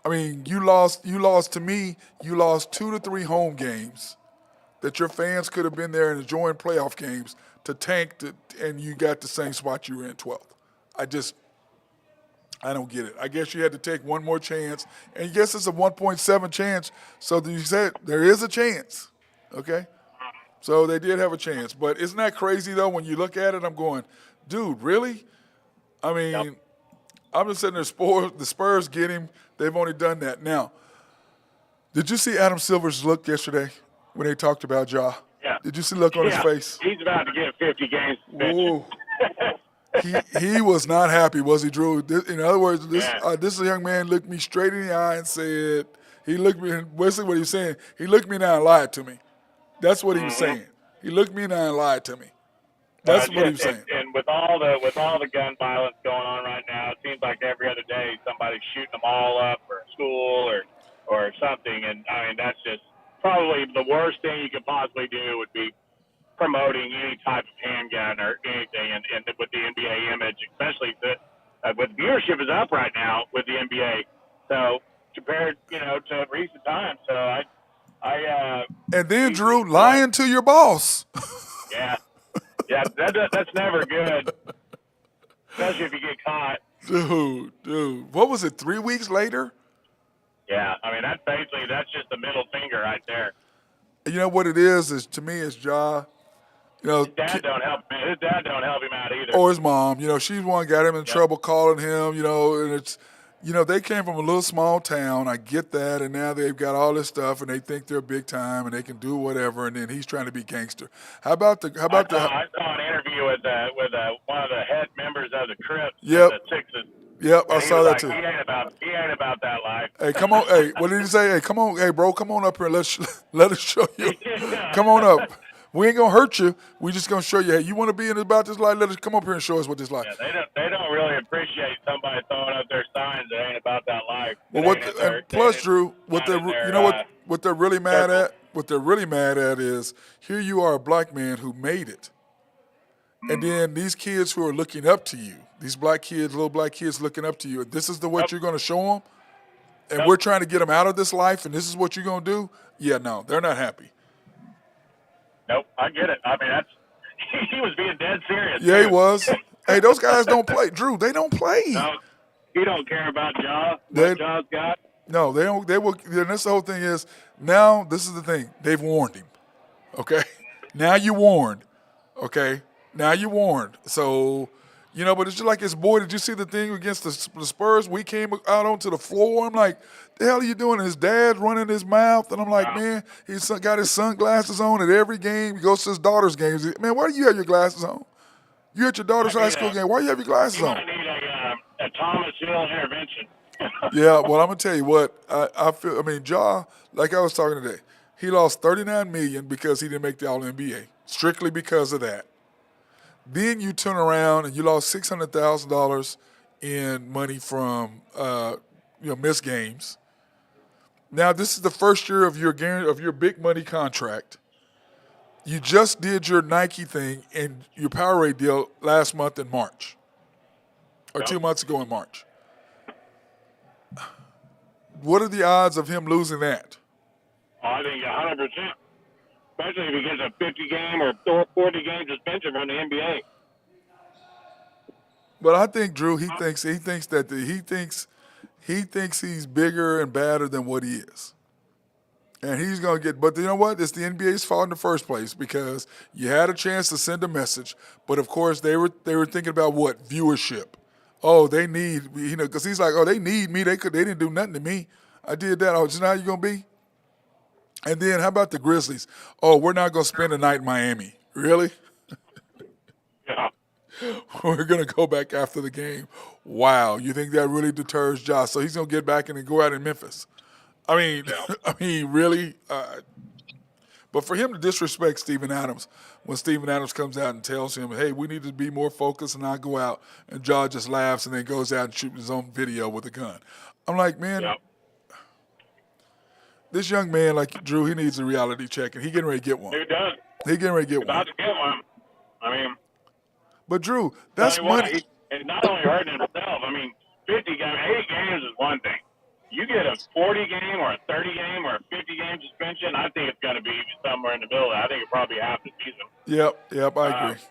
I mean, you lost 2 to 3 home games that your fans could have been there and enjoying playoff games to tank, and you got the same spot you were in 12th. I don't get it. I guess you had to take one more chance, and I guess it's a 1.7 chance, so you said there is a chance, okay? So they did have a chance. But isn't that crazy, though, when you look at it, I'm going, dude, really? I mean, I'm just sitting there, the Spurs get him. They've only done that. Now, did you see Adam Silver's look yesterday when they talked about Ja?
Yeah.
Did you see the look on his face?
He's about to get 50 games suspension.
He was not happy, was he, Drew? In other words, this young man looked me straight in the eye and said, basically what he was saying, he looked me in the eye and lied to me. That's what he was saying. He looked me in the eye and lied to me. That's what he was saying.
And with all the gun violence going on right now, it seems like every other day somebody's shooting them all up for school or something. And I mean, that's just probably the worst thing you could possibly do would be promoting any type of handgun or anything. And with the NBA image, especially with viewership is up right now with the NBA. So compared, to recent times. So
And then
he,
Drew
you know,
lying to your boss.
yeah, yeah, that's never good, especially if you get caught.
Dude, what was it? 3 weeks later?
Yeah, I mean that's just the middle finger right there.
You know what it is to me is Ja. You know,
His dad don't help. His dad don't help him out either.
or his mom. You know, she's one got him in
Yep.
trouble calling him. You know, and it's. You know, they came from a little small town. I get that, and now they've got all this stuff, and they think they're big time, and they can do whatever. And then he's trying to be gangster. How about the?
I saw an interview with one of the head members of the Crips
Yep.
in the Sixes.
Yep, I
And he
saw
was
that
like,
too.
He ain't about that life.
Hey, come on. Hey, what did he say? Hey, come on. Hey, bro, come on up here. Let us show you. Come on up. We ain't gonna hurt you. We just gonna show you. Hey, you want to be in about this life? Let us come up here and show us what this life.
Yeah, they don't really appreciate somebody throwing up their signs that ain't about that life.
Well, plus, Drew, what they're what they're really mad at? What they're really mad at is here you are, a black man who made it, and then these kids who are looking up to you, these black kids, little black kids looking up to you. This is what you're gonna show them, and we're trying to get them out of this life, and this is what you're gonna do. Yeah, no, they're not happy.
Nope, I get it. I mean, he was being dead serious.
Yeah, he was. Hey, those guys don't play. Drew, they don't play.
No, he don't care about what Jaw's got.
No, they don't. They will. And that's the whole thing is now. This is the thing. They've warned him. Okay. Now you warned. Okay. Now you warned. So, but it's just like his boy. Did you see the thing against the Spurs? We came out onto the floor. I'm like, the hell are you doing? His dad's running his mouth, and I'm like, man, he's got his sunglasses on at every game. He goes to his daughter's games. Man, why do you have your glasses on? You at your daughter's high school game. Why do you have your glasses on?
I need a Thomas Hill intervention.
Yeah, well, I'm gonna tell you what I feel. I mean, Ja, like I was talking today, he lost $39 million because he didn't make the All NBA, strictly because of that. Then you turn around and you lost $600,000 in money from missed games. Now this is the first year of your big money contract. You just did your Nike thing and your Powerade deal last month in March, or 2 months ago in March. What are the odds of him losing that?
Oh, I think 100%. Especially if he gets a 50-game or 40-game suspension from the NBA.
But I think Drew, he thinks he's bigger and badder than what he is. And he's going to get, but you know what? It's the NBA's fault in the first place because you had a chance to send a message, but of course they were thinking about what? Viewership. Oh, they need, because he's like, oh, they need me. They didn't do nothing to me. I did that. Oh, so now you're going to be? And then how about the Grizzlies? Oh, we're not going to spend the night in Miami. Really?
Yeah.
We're going to go back after the game. Wow. You think that really deters Josh? So he's going to get back and go out in Memphis. I mean, really? But for him to disrespect Steven Adams, when Steven Adams comes out and tells him, hey, we need to be more focused and not go out, and Ja just laughs and then goes out and shoots his own video with a gun. I'm like, man, this young man, like Drew, he needs a reality check, and he getting ready to get one.
He does.
He getting ready to get
About
one.
to get one. I mean,
but Drew, that's money.
It's not only hurting himself. I mean, 80 games is one thing. You get a 40-game or a 30-game or a 50-game suspension, I think it's going to be somewhere in the middle. I think it's probably half the season.
Yep, I agree.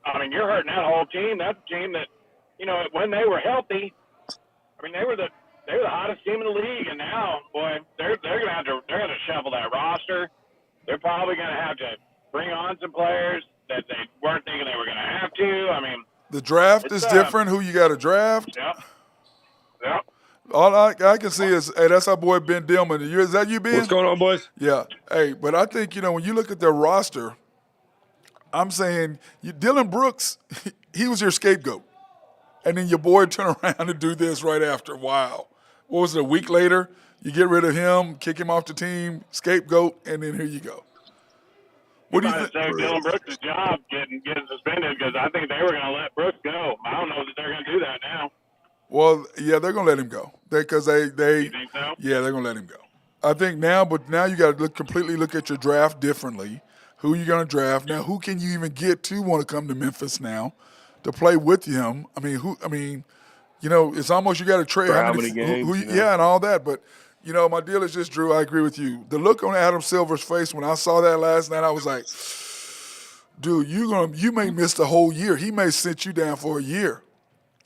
I mean, you're hurting that whole team. That's a team that, when they were healthy, I mean, they were the hottest team in the league, and now, boy, they're going to shuffle that roster. They're probably going to have to bring on some players that they weren't thinking they were going to have to. I mean,
the draft is different. Who you got to draft?
Yep.
All I can see is, hey, that's our boy Ben Dillman. Is that you, Ben?
What's going on, boys?
Yeah. Hey, but I think, when you look at their roster, I'm saying Dylan Brooks, he was your scapegoat. And then your boy turn around and do this right after. Wow. What was it, a week later? You get rid of him, kick him off the team, scapegoat, and then here you go.
What do you think? Save Dylan Brooks' job getting suspended because I think they were going to let Brooks go. I don't know that they're going to do that now.
Well, yeah, they're going to let him go because they
You think so?
yeah, they're going to let him go. I think now, but now you got to completely look at your draft differently. Who you going to draft now? Who can you even get to want to come to Memphis now to play with him? I mean, it's almost you got to trade
For how many games,
yeah, and all that. But my deal is just, Drew. I agree with you. The look on Adam Silver's face when I saw that last night, I was like, dude, you may miss the whole year. He may sit you down for a year.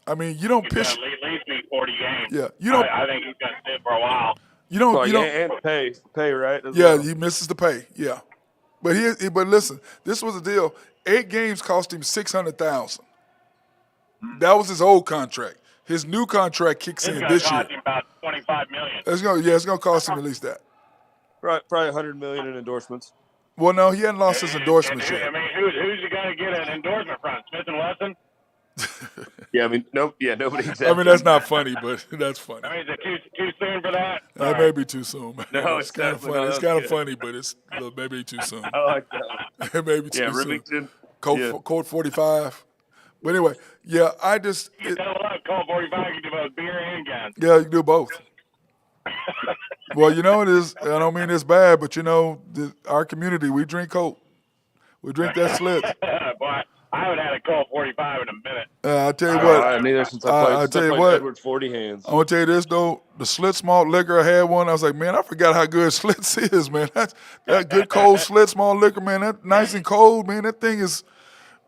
I mean, you don't
He's
pitch.
going to at least be 40 games.
Yeah, you don't.
I think he's going to sit for a while.
You don't.
Like,
you don't.
and pay right? As
Yeah,
well.
he misses the pay. Yeah, but but listen, this was the deal. 8 games cost him $600,000. That was his old contract. His new contract kicks in this year.
It's going to cost him about $25 million.
It's gonna cost him at least that.
Right, probably $100 million in endorsements.
Well, no, he hadn't lost his endorsement
I
yet.
mean, who's he going to get an endorsement from? Smith and Wesson?
Yeah, I mean, nobody. Exactly.
I mean, that's not funny, but that's funny.
I mean, is it too soon for that?
That may be too soon. Man.
No,
it's kind of
definitely
funny.
not.
It's kind of funny, but it's maybe too soon.
I like that.
It may be too
Yeah,
soon.
Remington.
Code 45. But anyway, yeah, I just
You know what? Colt 45, you can do both beer and guns.
yeah, you can do both. Well, it is. I don't mean it's bad, but our community, we drink Coke. We drink that Schlitz.
Boy, I haven't had a Colt 45 in a minute.
I'll tell you what.
Neither since I played.
I'll tell you what.
Edwards 40 hands.
I'm gonna tell you this though, the Schlitz malt liquor, I had one. I was like, man, I forgot how good Schlitz is, man. That good cold Schlitz malt liquor, man. That nice and cold, man. That thing is.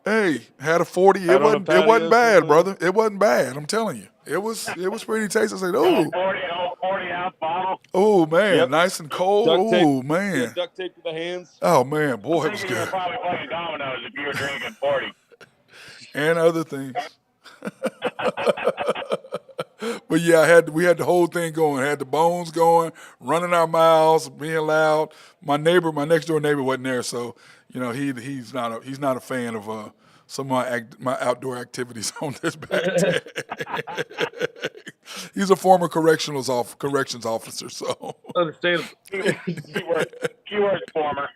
Hey, had a 40. It wasn't bad, brother. It wasn't bad. I'm telling you. It was pretty tasty. I said, oh.
40-ounce bottle.
Oh, man.
Yep.
Nice and cold. Oh, man.
Duct tape to the hands.
Oh, man. Boy, it was
You were
good.
probably playing dominoes if you were drinking 40.
And other things. But yeah, we had the whole thing going. Had the bones going, running our mouths, being loud. My next door neighbor wasn't there, so he's not a fan of some of my outdoor activities on this back deck. He's a former corrections officer, so
Understandable.
Keyword former.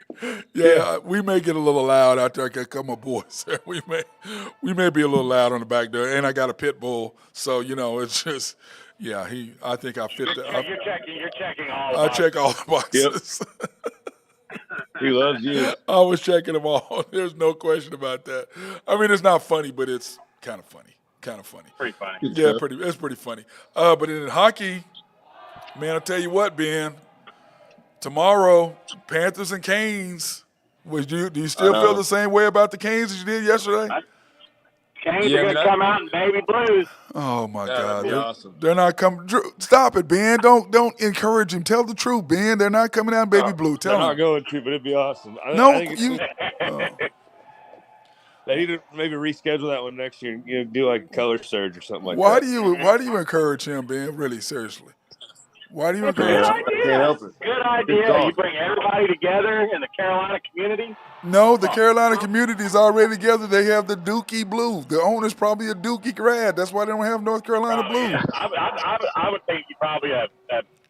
yeah, we may get a little loud out there. I come up, boys. We may be a little loud on the back door, and I got a pit bull, so it's just I think I fit that.
You're checking all.
I check all the boxes.
Yep. He loves you.
I was checking them all. There's no question about that. I mean, it's not funny, but it's kind of funny.
Pretty funny.
Yeah, it's pretty funny. But in hockey, man, I'll tell you what, Ben. Tomorrow, Panthers and Canes. Do you still feel the same way about the Canes as you did yesterday?
Canes are going to come out in baby blues.
Oh my God!
That'd be awesome.
They're not coming. Drew, stop it, Ben. Don't encourage him. Tell the truth, Ben. They're not coming out in baby blue. Tell
They're
him.
not going to, but it'd be awesome. I think
you.
They need to maybe reschedule that one next year and do like a color surge or something like
Why
that.
Why do you encourage him, Ben? Really, seriously. Why do you
Good
encourage him?
idea.
Can't help it.
Good idea. You bring everybody together in the Carolina community.
No, the Carolina community is already together. They have the Dookie Blue. The owner's probably a Dookie grad. That's why they don't have North Carolina Blue.
Yeah. I would think you probably a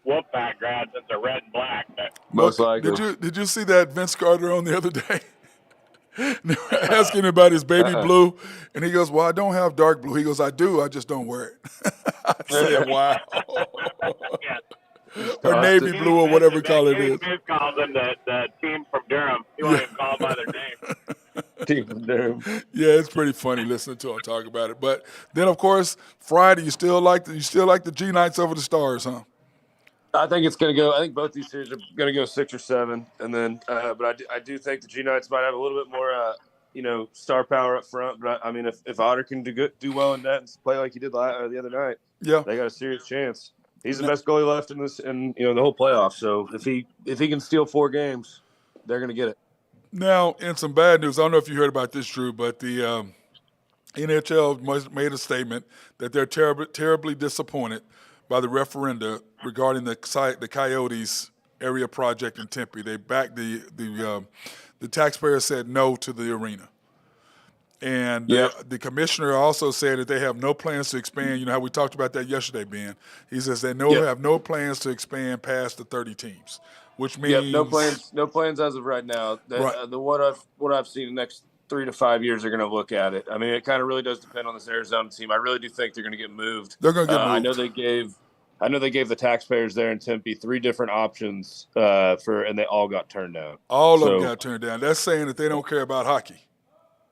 Wolfpack grad since they're red and black.
Most likely.
Did you see that Vince Carter on the other day? They were asking about his baby blue, and he goes, "Well, I don't have dark blue." He goes, "I do. I just don't wear it." I said, "Wow." Or navy blue, or whatever you call it is.
Vince calls them the team from Durham. He won't even call them by their name.
Team from Durham.
Yeah, it's pretty funny listening to him talk about it. But then, of course, Friday, you still like the G Knights over the Stars, huh?
I think it's going to go. I think both these series are going to go 6 or 7, and then. But I do think the G Knights might have a little bit more, star power up front. But I mean, if Otter can do well in net and play like he did the other night,
yeah,
they got a serious chance. He's the best goalie left in the whole playoff. So if he can steal 4 games, they're going to get it.
Now, in some bad news, I don't know if you heard about this, Drew, but the NHL made a statement that they're terribly disappointed by the referenda regarding the Coyotes area project in Tempe. They backed the taxpayers said no to the arena. And the commissioner also said that they have no plans to expand. You know how we talked about that yesterday, Ben. He says they have no plans to expand past the 30 teams, which means
no plans as of right now. What I've seen the next 3 to 5 years are going to look at it. I mean, it kind of really does depend on this Arizona team. I really do think they're going to get moved.
They're going to get moved.
I know they gave the taxpayers there in Tempe 3 different options and they all got turned down.
All of them got turned down. That's saying that they don't care about hockey.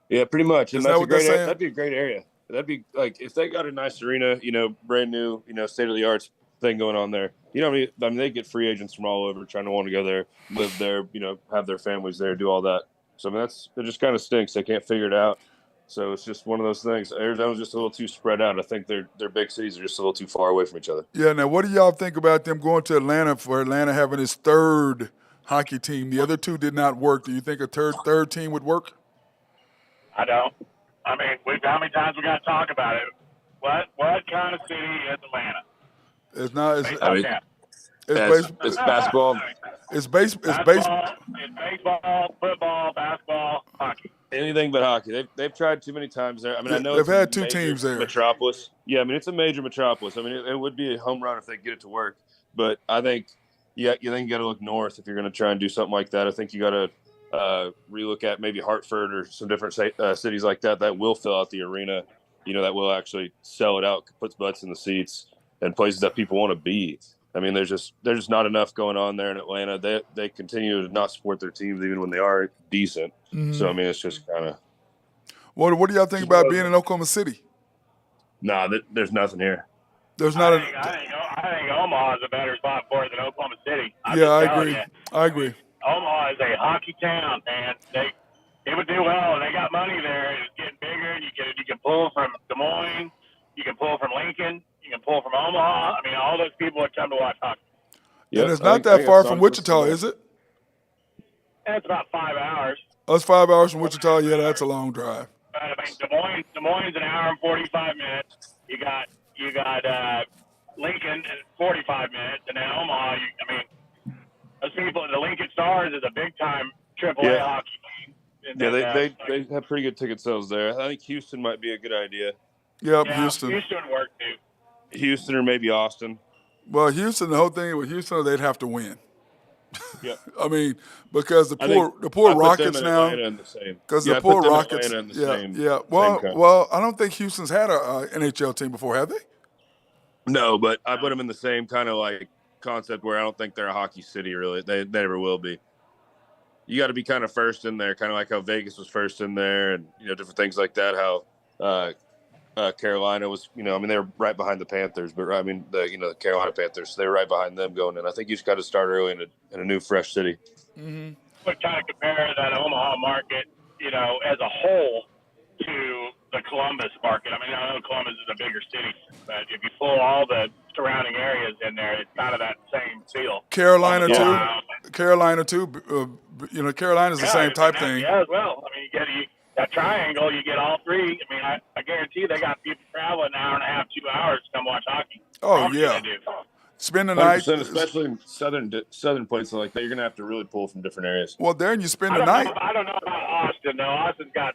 Yeah, pretty much. And that'd be a great area. That'd be like if they got a nice arena, brand new, state of the art thing going on there. They get free agents from all over trying to want to go there, live there, have their families there, do all that. So I mean, it just kind of stinks. They can't figure it out. So it's just one of those things. Arizona's just a little too spread out. I think their big cities are just a little too far away from each other.
Yeah. Now, what do y'all think about them going to Atlanta for Atlanta having its third hockey team? The other two did not work. Do you think a third team would work?
I don't. I mean, how many times we got to talk about it? What kind of city is Atlanta?
It's not.
It's
basketball.
It's
baseball, football, basketball, hockey.
Anything but hockey. They've tried too many times there. I mean, I know
they've had two teams there.
Metropolis. Yeah, I mean, it's a major metropolis. I mean, it would be a home run if they get it to work. But I think, you got to look north if you're going to try and do something like that. I think you got to relook at maybe Hartford or some different cities like that will fill out the arena. That will actually sell it out, puts butts in the seats, and places that people want to be. I mean, there's just not enough going on there in Atlanta. They continue to not support their teams even when they are decent. Mm-hmm. So I mean, it's just kind of.
What do y'all think about being in Oklahoma City?
Nah, there's nothing here.
I think Omaha is a better spot for it than Oklahoma City.
I agree.
Omaha is a hockey town, man. It would do well, and they got money there. It's getting bigger. You can pull from Des Moines, you can pull from Lincoln, you can pull from Omaha. I mean, all those people would come to watch hockey.
Yep, and it's not that far from Wichita, is it?
It's about 5 hours.
Oh, it's 5 hours from Wichita. Yeah, that's a long drive.
But I mean, Des Moines an hour and 45 minutes. You got Lincoln at 45 minutes, and then Omaha. Those people, the Lincoln Stars is a big time AAA hockey team.
Yeah, they have pretty good ticket sales there. I think Houston might be a good idea.
Yep, Houston.
Houston would work too.
Houston or maybe Austin.
Well, Houston, the whole thing with Houston, they'd have to win.
Yep.
I mean, because the poor Rockets now. Because the poor Rockets. Yeah. Well, I don't think Houston's had a NHL team before, have they?
No, but I put them in the same kind of like concept where I don't think they're a hockey city. Really, they never will be. You got to be kind of first in there, kind of like how Vegas was first in there, and different things like that. How Carolina was, they were right behind the Panthers, but I mean the Carolina Panthers, they were right behind them going in. I think you just got to start early in a new fresh city.
Mm-hmm. But kind of compare that Omaha market, as a whole to the Columbus market. I mean, I know Columbus is a bigger city, but if you pull all the surrounding areas in there, it's kind of that same feel.
Carolina too. Carolina's the same type thing.
Yeah, as well. I mean, that triangle, you get all three. I mean, I guarantee they got people traveling an hour and a half, 2 hours to come watch hockey.
Oh, yeah. Spend the night.
Especially in southern places like that, you're going to have to really pull from different areas.
Well, there you spend the night.
I don't know about Austin, though. Austin's got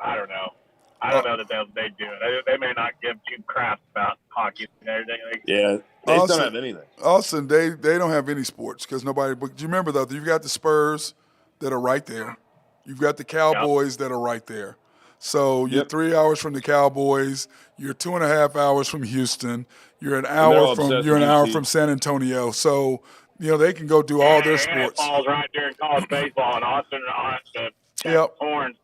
I don't know. I don't know that they do it. They may not give two craps about hockey and everything.
They don't have anything.
Austin, they don't have any sports because nobody. But do you remember though? You've got the Spurs that are right there. You've got the Cowboys that are right there. So you're 3 hours from the Cowboys. You're 2.5 hours from Houston. You're an hour from San Antonio. So they can go do all their sports.
It falls right during college baseball in Austin. Horns,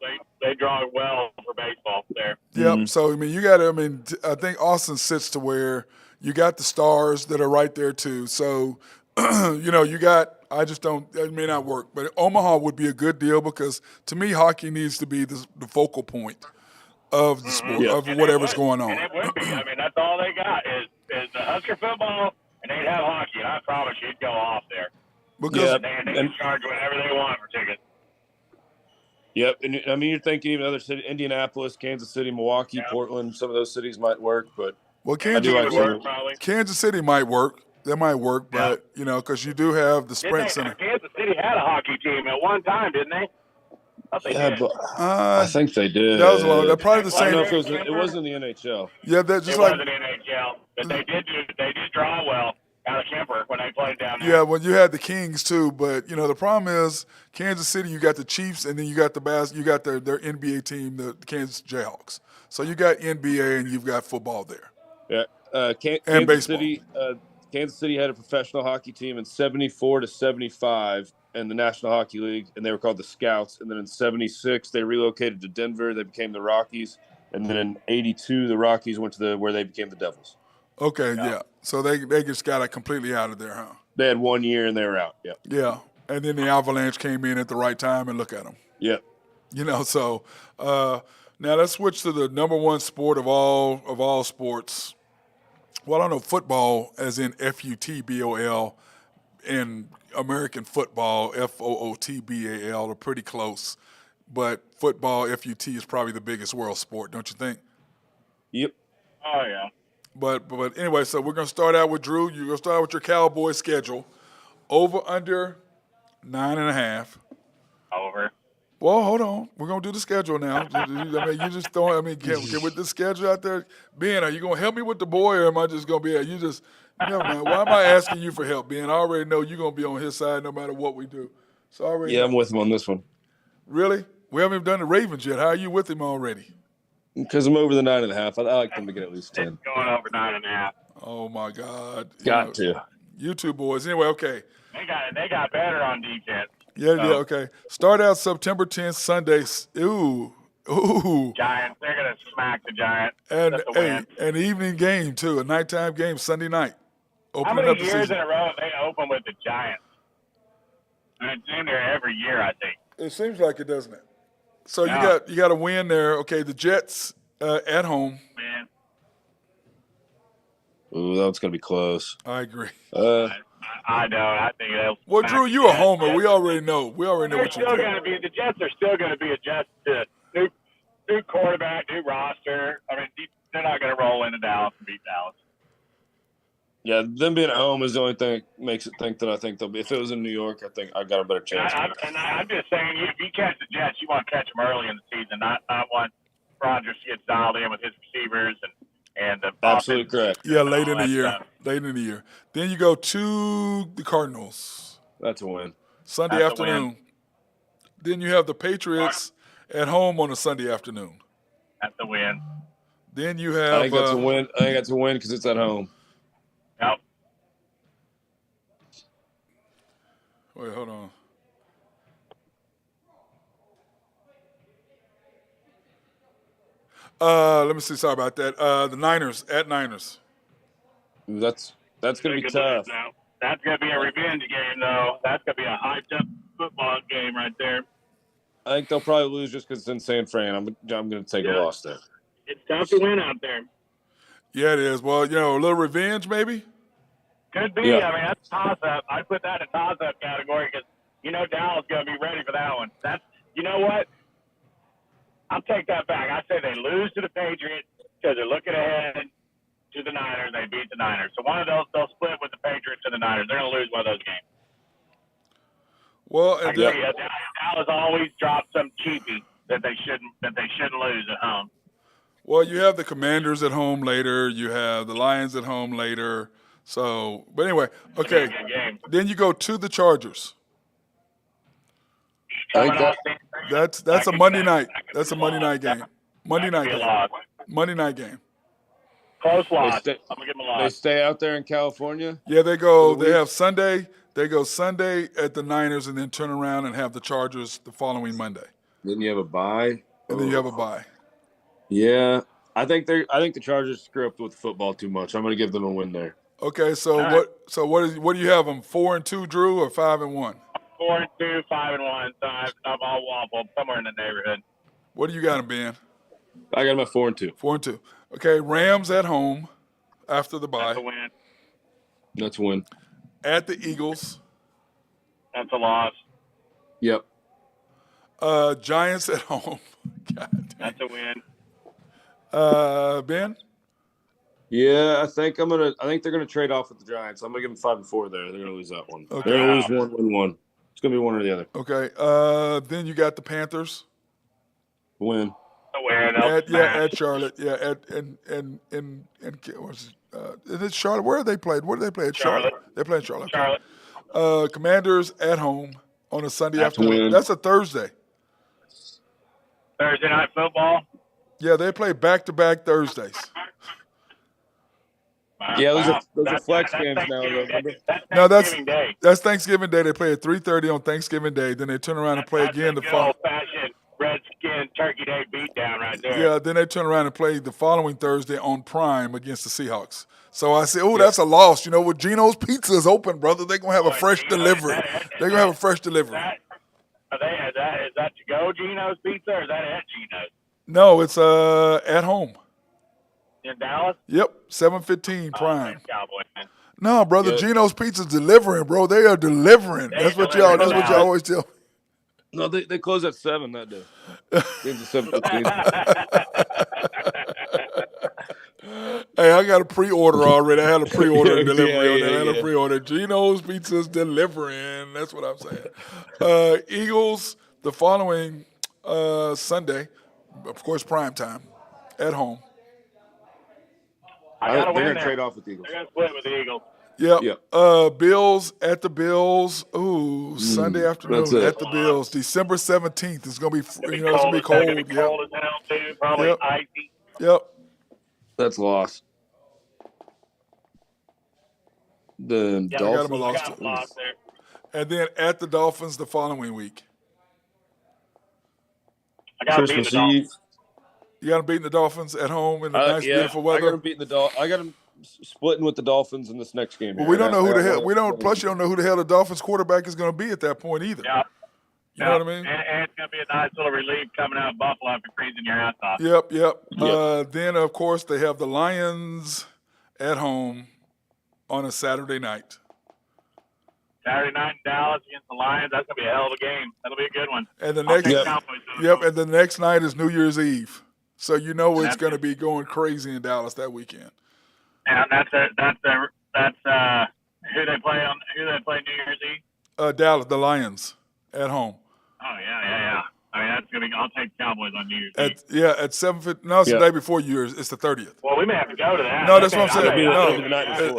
they draw well for baseball there.
Yep. Mm-hmm. So you got to. I think Austin sits to where you got the Stars that are right there too. So you got. I just don't. It may not work, but Omaha would be a good deal because to me, hockey needs to be the focal point of the sport of whatever's going on.
And it would be. I mean, that's all they got is the Husker football, and they'd have hockey. And I promise you'd go off there.
Because
they can charge whatever they want for tickets.
Yep, and I mean, you're thinking even other cities, Indianapolis, Kansas City, Milwaukee, Portland. Some of those cities might work, but
Kansas City might work. That might work, but because you do have the Sprint Center.
Kansas City had a hockey team at one time, didn't they?
I think they did.
That was they're probably the same.
I don't know if it wasn't the NHL.
Yeah, that's just
it wasn't the NHL, but they did draw well out of Kemper when they played down there.
Yeah, well, you had the Kings too, but the problem is Kansas City. You got the Chiefs, and then you got their NBA team, the Kansas Jayhawks. So you got NBA, and you've got football there.
Yeah,
and baseball.
Kansas City had a professional hockey team in 74 to 75 in the National Hockey League, and they were called the Scouts. And then in 76, they relocated to Denver. They became the Rockies. And then in '82, the Rockies went to where they became the Devils.
Okay, yeah. So they just got it completely out of there, huh?
They had 1 year and they were out. Yep.
Yeah. And then the Avalanche came in at the right time, and look at them.
Yep.
So now let's switch to the number one sport of all sports. Well, I don't know, football, as in FUTBOL, and American football, FOOTBAL, are pretty close. But football, FUT, is probably the biggest world sport, don't you think?
Yep.
Oh, yeah.
But anyway, so we're going to start out with Drew. You're going to start out with your Cowboy schedule. Over, under, 9.5.
Over.
Well, hold on. We're going to do the schedule now. You just don't, get with the schedule out there. Ben, are you going to help me with the boy, or am I just going to be, man, why am I asking you for help, Ben? I already know you're going to be on his side no matter what we do. So I already
I'm with him on this one.
Really? We haven't even done the Ravens yet. How are you with him already?
Because I'm over the 9.5. I like them to get at least 10.
It's going over 9.5.
Oh, my God.
Got to.
You two boys. Anyway, okay.
They got better on defense.
Yeah, okay. Start out September 10th, Sunday. Ooh.
Giants, they're going to smack the Giants.
And an evening game, too, a nighttime game, Sunday night.
How many years in a row have they opened with the Giants? It's in there every year, I think.
It seems like it, doesn't it? So you got a win there. Okay, the Jets at home.
Man.
Ooh, that's going to be close.
I agree.
I don't. I think they'll.
Well, Drew, you a homer. We already know. We already know what you think.
The Jets are still going to be adjusted to new quarterback, new roster. They're not going to roll into Dallas and beat Dallas.
Yeah, them being at home is the only thing that makes it think that I think they'll be. If it was in New York, I think I got a better chance.
I'm just saying, if you catch the Jets, you want to catch them early in the season, not once Rodgers gets dialed in with his receivers and the
absolutely correct.
Yeah, late in the year. Then you go to the Cardinals.
That's a win.
Sunday afternoon. Then you have the Patriots at home on a Sunday afternoon.
That's a win.
Then you have.
I think that's a win. I think that's a win because it's at home.
Yep.
Wait, hold on. Let me see. Sorry about that. The Niners at Niners.
That's going to be tough.
That's going to be a revenge game, though. That's going to be a hyped-up football game right there.
I think they'll probably lose just because it's in San Fran. I'm going to take a loss there.
It's tough to win out there.
Yeah, it is. Well, a little revenge, maybe.
Could be.
Yeah.
That's a toss-up. I put that in toss-up category because Dallas is going to be ready for that one. You know what? I'll take that back. I say they lose to the Patriots because they're looking ahead to the Niners. They beat the Niners. So one of those, they'll split with the Patriots and the Niners. They're going to lose one of those games.
Well,
Dallas always drops some cheapie that they shouldn't lose at home.
Well, you have the Commanders at home later. You have the Lions at home later. So, but anyway, okay. Then you go to the Chargers. That's a Monday night. That's a Monday night game. Monday night game.
Close loss. I'm gonna give them a loss.
They stay out there in California.
Yeah, they go. They have Sunday. They go Sunday at the Niners, and then turn around and have the Chargers the following Monday.
Then you have a bye.
And then you have a bye.
Yeah, I think the Chargers screw up with football too much. I'm going to give them a win there.
Okay, so what do you have them 4-2, Drew, or 5-1?
4-2, 5-1. So I'm all waffled somewhere in the neighborhood.
What do you got them, Ben?
I got them at 4-2.
4-2. Okay, Rams at home after the bye.
That's a win.
That's a win.
At the Eagles.
That's a loss.
Yep.
Giants at home. God damn.
That's a win.
Ben?
Yeah, I think they're gonna trade off with the Giants. I'm gonna give them 5-4 there. They're gonna lose that one.
Okay.
They're gonna lose one. It's gonna be one or the other.
Okay. Then you got the Panthers.
Win.
At Charlotte. Yeah. Is it Charlotte? Where are they played? Where do they play? At Charlotte. They play in Charlotte.
Charlotte.
Commanders at home on a Sunday
That's
afternoon.
win.
That's a Thursday.
Thursday night football.
Yeah, they play back-to-back Thursdays.
Yeah, those are flex games now.
No,
That's Thanksgiving Day.
That's Thanksgiving Day. They play at 3:30 on Thanksgiving Day. Then they turn around and play again the following.
Old-fashioned Redskin Turkey Day beatdown right there.
Yeah, then they turn around and play the following Thursday on Prime against the Seahawks. So I said, oh, that's a loss. You know, with Geno's Pizza is open, brother, they're going to have a fresh delivery. They're going to have a fresh delivery.
Is that to go Geno's Pizza or is that at Geno's?
No, it's at home.
In Dallas?
Yep, 7:15 Prime.
Cowboys, man.
No, brother,
Yeah.
Geno's Pizza's delivering, bro. They are delivering. That's what y'all always tell me.
No, they close at 7 that day. Game's at 7:15.
Hey, I got a pre-order already. I had a pre-order delivery on that. I had
yeah.
a pre-order. Geno's Pizza's delivering. That's what I'm saying. Eagles the following Sunday, of course, prime time, at home.
I got to win
They're going
there.
to trade off with the Eagles.
They're going to split with the Eagles.
Yep. Bills at the Bills. Ooh, Sunday afternoon at the Bills. December 17th. It's gonna be, it's gonna be cold.
It's gonna be cold as hell too. Probably icy.
Yep.
That's lost. The
I got
Dolphins.
them a loss.
Got 'em lost there.
And then at the Dolphins the following week.
I got 'em beating
Christmas
the Dolphins.
Eve.
You got them beating the Dolphins at home in the nice, beautiful weather.
I got them beating I got them splitting with the Dolphins in this next game.
Well, we don't know who the hell. Plus, you don't know who the hell the Dolphins quarterback is going to be at that point either.
Yeah.
You know what I mean?
And it's going to be a nice little relief coming out of Buffalo after freezing your ass off.
Yep. Then, of course, they have the Lions at home on a Saturday night.
Saturday night in Dallas against the Lions. That's going to be a hell of a game. That'll be a good one.
And the next, and the next night is New Year's Eve. So you know it's going to be going crazy in Dallas that weekend.
And that's who they play on. Who they play New Year's Eve?
Dallas, the Lions at home.
Oh yeah. I mean, that's gonna. I'll take Cowboys on New Year's Eve.
At 7:50. No, it's the day before New Year's. It's the 30th.
Well, we may have to go to that.
No, that's what I'm saying.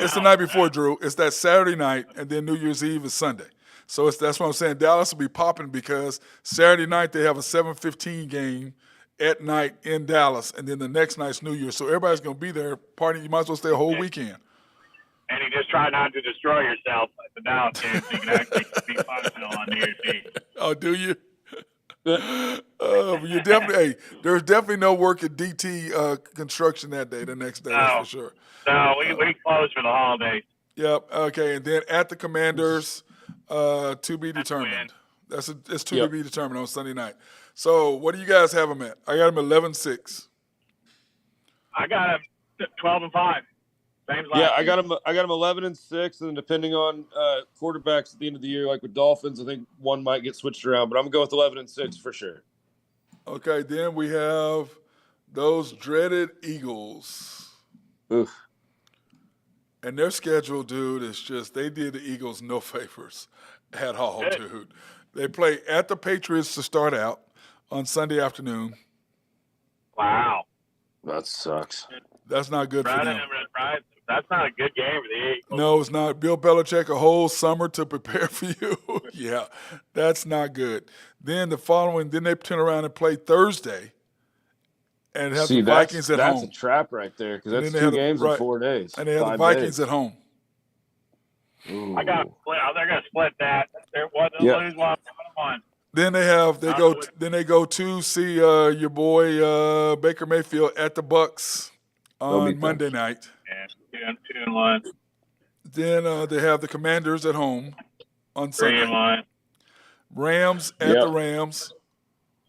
It's
the night before, Drew. It's that Saturday night, and then New Year's Eve is Sunday. So that's what I'm saying. Dallas will be popping because Saturday night they have a 7:15 game at night in Dallas, and then the next night's New Year's. So everybody's going to be there partying. You might as well stay a whole weekend.
And you just try not to destroy yourself at the Dallas game so you can actually be functional on New Year's Eve.
Oh, do you? You definitely. There's definitely no work at DT construction that day. The next day, that's for sure.
No, we close for the holidays.
Yep. Okay, and then at the Commanders, to be determined. It's to be determined on Sunday night. So, what do you guys have them at? I got them 11-6.
I got them 12-5. Same as last
I got them 11-6, and depending on quarterbacks at the end of the year, like with Dolphins, I think one might get switched around, but I'm going to go with 11-6 for sure.
Okay, then we have those dreaded Eagles.
Oof.
And their schedule, dude, is just they did the Eagles no favors at all, dude. They play at the Patriots to start out on Sunday afternoon.
Wow.
That sucks.
That's not good for them.
That's not a good game for the Eagles.
No, it's not. Bill Belichick a whole summer to prepare for you. Yeah, that's not good. Then they turn around and play Thursday and have the Vikings at home.
That's a trap right there because that's 2 games in 4 days.
And they have the Vikings at home.
I got split. They're going to split that. They'll lose one.
Then they go to see your boy Baker Mayfield at the Bucks on Monday night.
Yeah, 2-1.
Then they have the Commanders at home on Sunday.
3-1.
Rams at the Rams.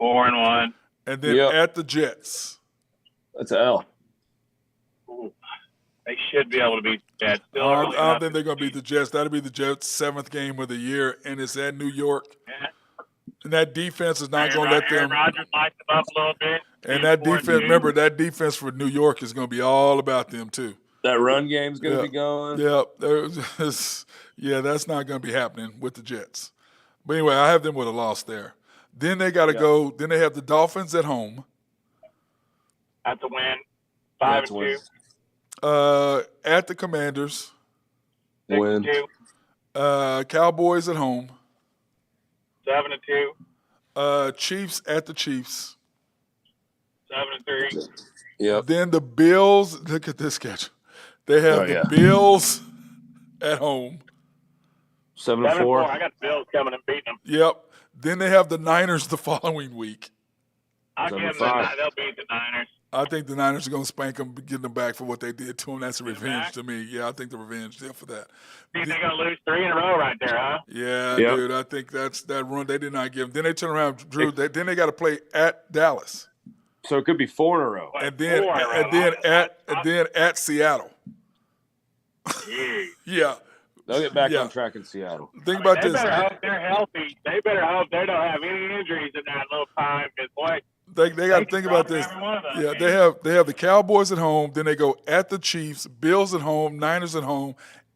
4-1.
And then at the Jets.
That's an L.
Ooh. They should be able to beat the Jets.
I don't think they're going to beat the Jets. That'll be the Jets' 7th game of the year, and it's at New York.
Yeah.
And that defense is not going to let them.
Rodgers lights them up a little bit.
And that defense, remember, that defense for New York is going to be all about them too.
That run game's going to be going.
Yeah, that's not going to be happening with the Jets. But anyway, I have them with a loss there. Then they got to go. Then they have the Dolphins at home.
That's a win. 5-2.
At the Commanders.
6-2.
Cowboys at home.
7-2.
Chiefs at the Chiefs.
7-3.
Yep.
Then the Bills. Look at this schedule. They have the Bills at home.
7-4.
I got the Bills coming and beating them.
Yep. Then they have the Niners the following week.
I'll give them they'll beat the Niners.
I think the Niners are going to spank them, get them back for what they did to them. That's a revenge
back?
to me. Yeah, I think the revenge deal for that.
Think they're going to lose 3 in a row right there, huh?
Yeah,
Yep.
dude. I think that's that run they did not give them. Then they turn around, Drew. Then they got to play at Dallas,
So it could be 4 in a row.
What,
and then
4 in a row?
and then at Seattle. Yeah.
They'll get back on track in Seattle.
Think about
they
this.
better hope they're healthy. They better hope they don't have any injuries in that little time. Because boy,
They got to think about this. Yeah, they have the Cowboys at home. Then they go at the Chiefs, Bills at home, Niners at home,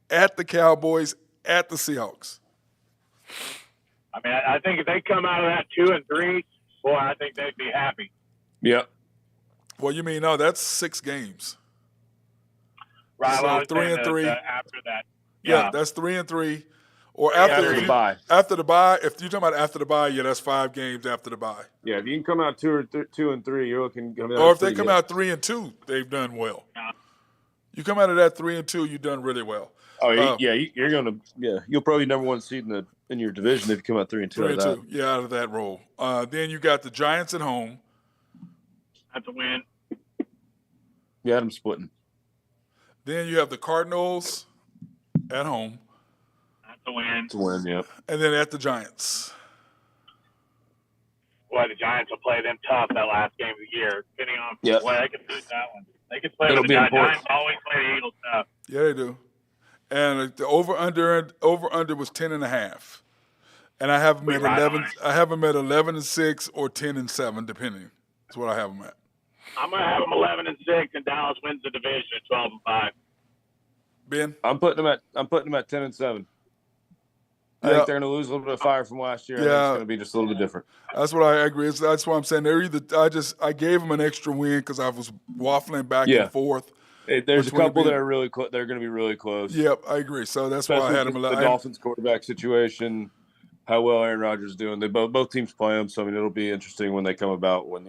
at the Cowboys, at the Seahawks.
I mean, I think if they come out of that 2-3, boy, I think they'd be happy.
Yep.
Well, you mean no? That's 6 games.
Right.
So
well,
3-3.
After that.
Yeah, that's 3-3. Or after
the bye.
After the bye, if you're talking about after the bye, yeah, that's 5 games after the bye.
Yeah, if you can come out 2-3, you're looking.
Or if they come out 3-2, they've done well. You come out of that 3-2, you've done really well.
Oh yeah, you're gonna you'll probably number 1 seed in your division if you come out 3-2.
3-2, yeah, out of that role. Then you got the Giants at home.
That's a win.
Yeah, I'm splitting.
Then you have the Cardinals at home.
That's a win.
It's a win, yep.
And then at the Giants.
Boy, the Giants will play them tough that last game of the year. Depending on boy, they can lose that one. They can play with the Giants. Always play the Eagles tough.
Yeah, they do. And the over under was 10.5. And I have them at 11. I have them at 11-6 or 10-7, depending. That's what I have them at.
I'm gonna have them 11-6, and Dallas wins the division at 12-5.
Ben,
I'm putting them at 10-7. I think they're going to lose a little bit of fire from last year. I think it's going to be just a little bit different.
That's what I agree. That's what I'm saying. They're either I gave them an extra win because I was waffling back and forth.
There's a couple that are really close. They're going to be really close.
Yep, I agree. So that's why I had them.
The Dolphins quarterback situation, how well Aaron Rodgers is doing. They both teams play them, so I mean it'll be interesting when they come about on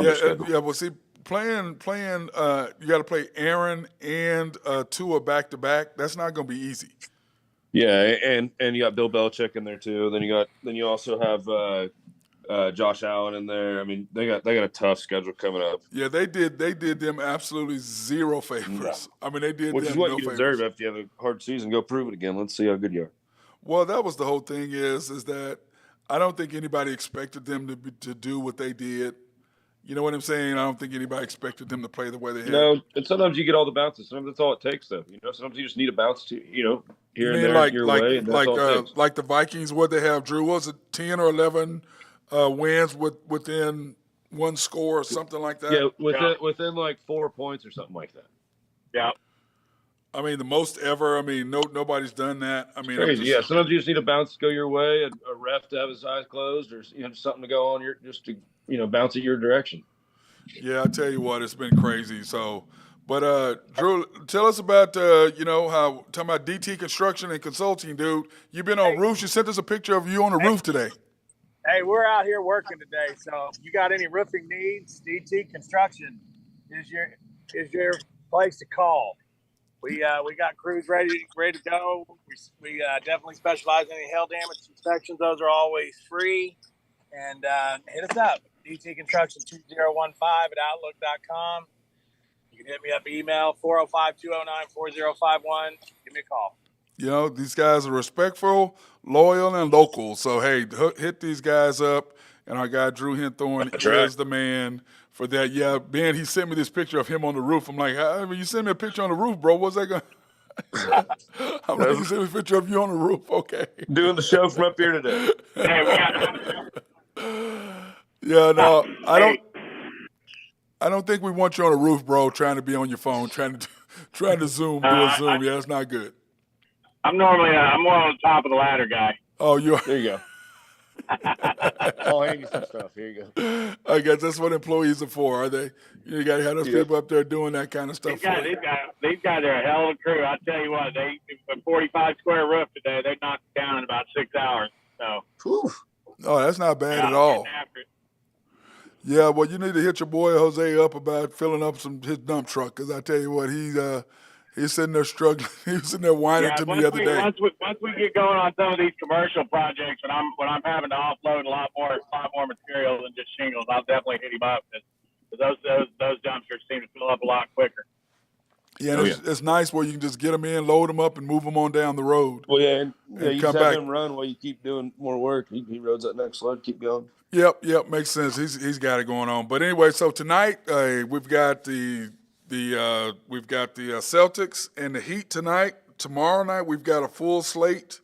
their schedule.
Yeah. Well, see, playing. You got to play Aaron and Tua back to back. That's not going to be easy.
Yeah, and you got Bill Belichick in there too. Then you also have Josh Allen in there. I mean, they got a tough schedule coming up.
Yeah, they did them absolutely zero favors. I mean, they did
which
them
is what
no
you
favors.
deserve after you have a hard season. Go prove it again. Let's see how good you are.
Well, that was the whole thing. Is that I don't think anybody expected them to do what they did. You know what I'm saying? I don't think anybody expected them to play the way they had.
No, and sometimes you get all the bounces. Sometimes that's all it takes, though. Sometimes you just need a bounce to, here and there your way, and that's all it takes.
Like the Vikings, what they have, Drew, was it 10 or 11 wins within one score or something like that?
Yeah, within like 4 points or something like that.
Yeah.
I mean, the most ever. I mean, nobody's done that. I mean,
crazy. Yeah, sometimes you just need a bounce to go your way, a ref to have his eyes closed, or something to go on just to bounce it your direction.
Yeah, I tell you what, it's been crazy. So, but Drew, tell us about how talking about DT Construction and Consulting, dude. You've been on roofs. You sent us a picture of you on a roof today.
Hey, we're out here working today. So, if you got any roofing needs, DT Construction is your place to call. We got crews ready to go. We definitely specialize in any hail damage inspections. Those are always free. And hit us up, DT Construction 2015 at outlook.com. You can hit me up email 405-209-4051. Give me a call.
These guys are respectful, loyal, and local. So, hey, hit these guys up. And our guy, Drew Hinthorn, is the man for that. Yeah, Ben, he sent me this picture of him on the roof. I'm like, you sent me a picture on the roof, bro. What's that going to I'm like, you sent me a picture of you on the roof. Okay.
Doing the show from up here today.
Yeah, no, I don't think we want you on the roof, bro, trying to be on your phone, trying to Zoom, do a Zoom. Yeah, that's not good.
I'm normally I'm more on the top of the ladder guy.
Oh, you are.
There you go. I'll hand you some stuff. Here you go.
I guess that's what employees are for, are they? You got to have those people up there doing that kind of stuff.
These guys are a hell of a crew. I tell you what, a 45 square roof today, they knocked it down in about 6 hours. So.
Whew. Oh, that's not bad at all. Yeah, well, you need to hit your boy Jose up about filling up his dump truck, because I tell you what, He's sitting there struggling. He was sitting there whining to me the other day.
Once we get going on some of these commercial projects, when I'm having to offload a lot more material than just shingles, I'll definitely hit him up because those dumpsters seem to fill up a lot quicker.
Yeah, and it's nice where you can just get them in, load them up, and move them on down the road.
Well, yeah, and you
come
just
back.
have him run while you keep doing more work. He roads that next load, keep going.
Yep, makes sense. He's got it going on. But anyway, so tonight we've got the Celtics and the Heat tonight. Tomorrow night we've got a full slate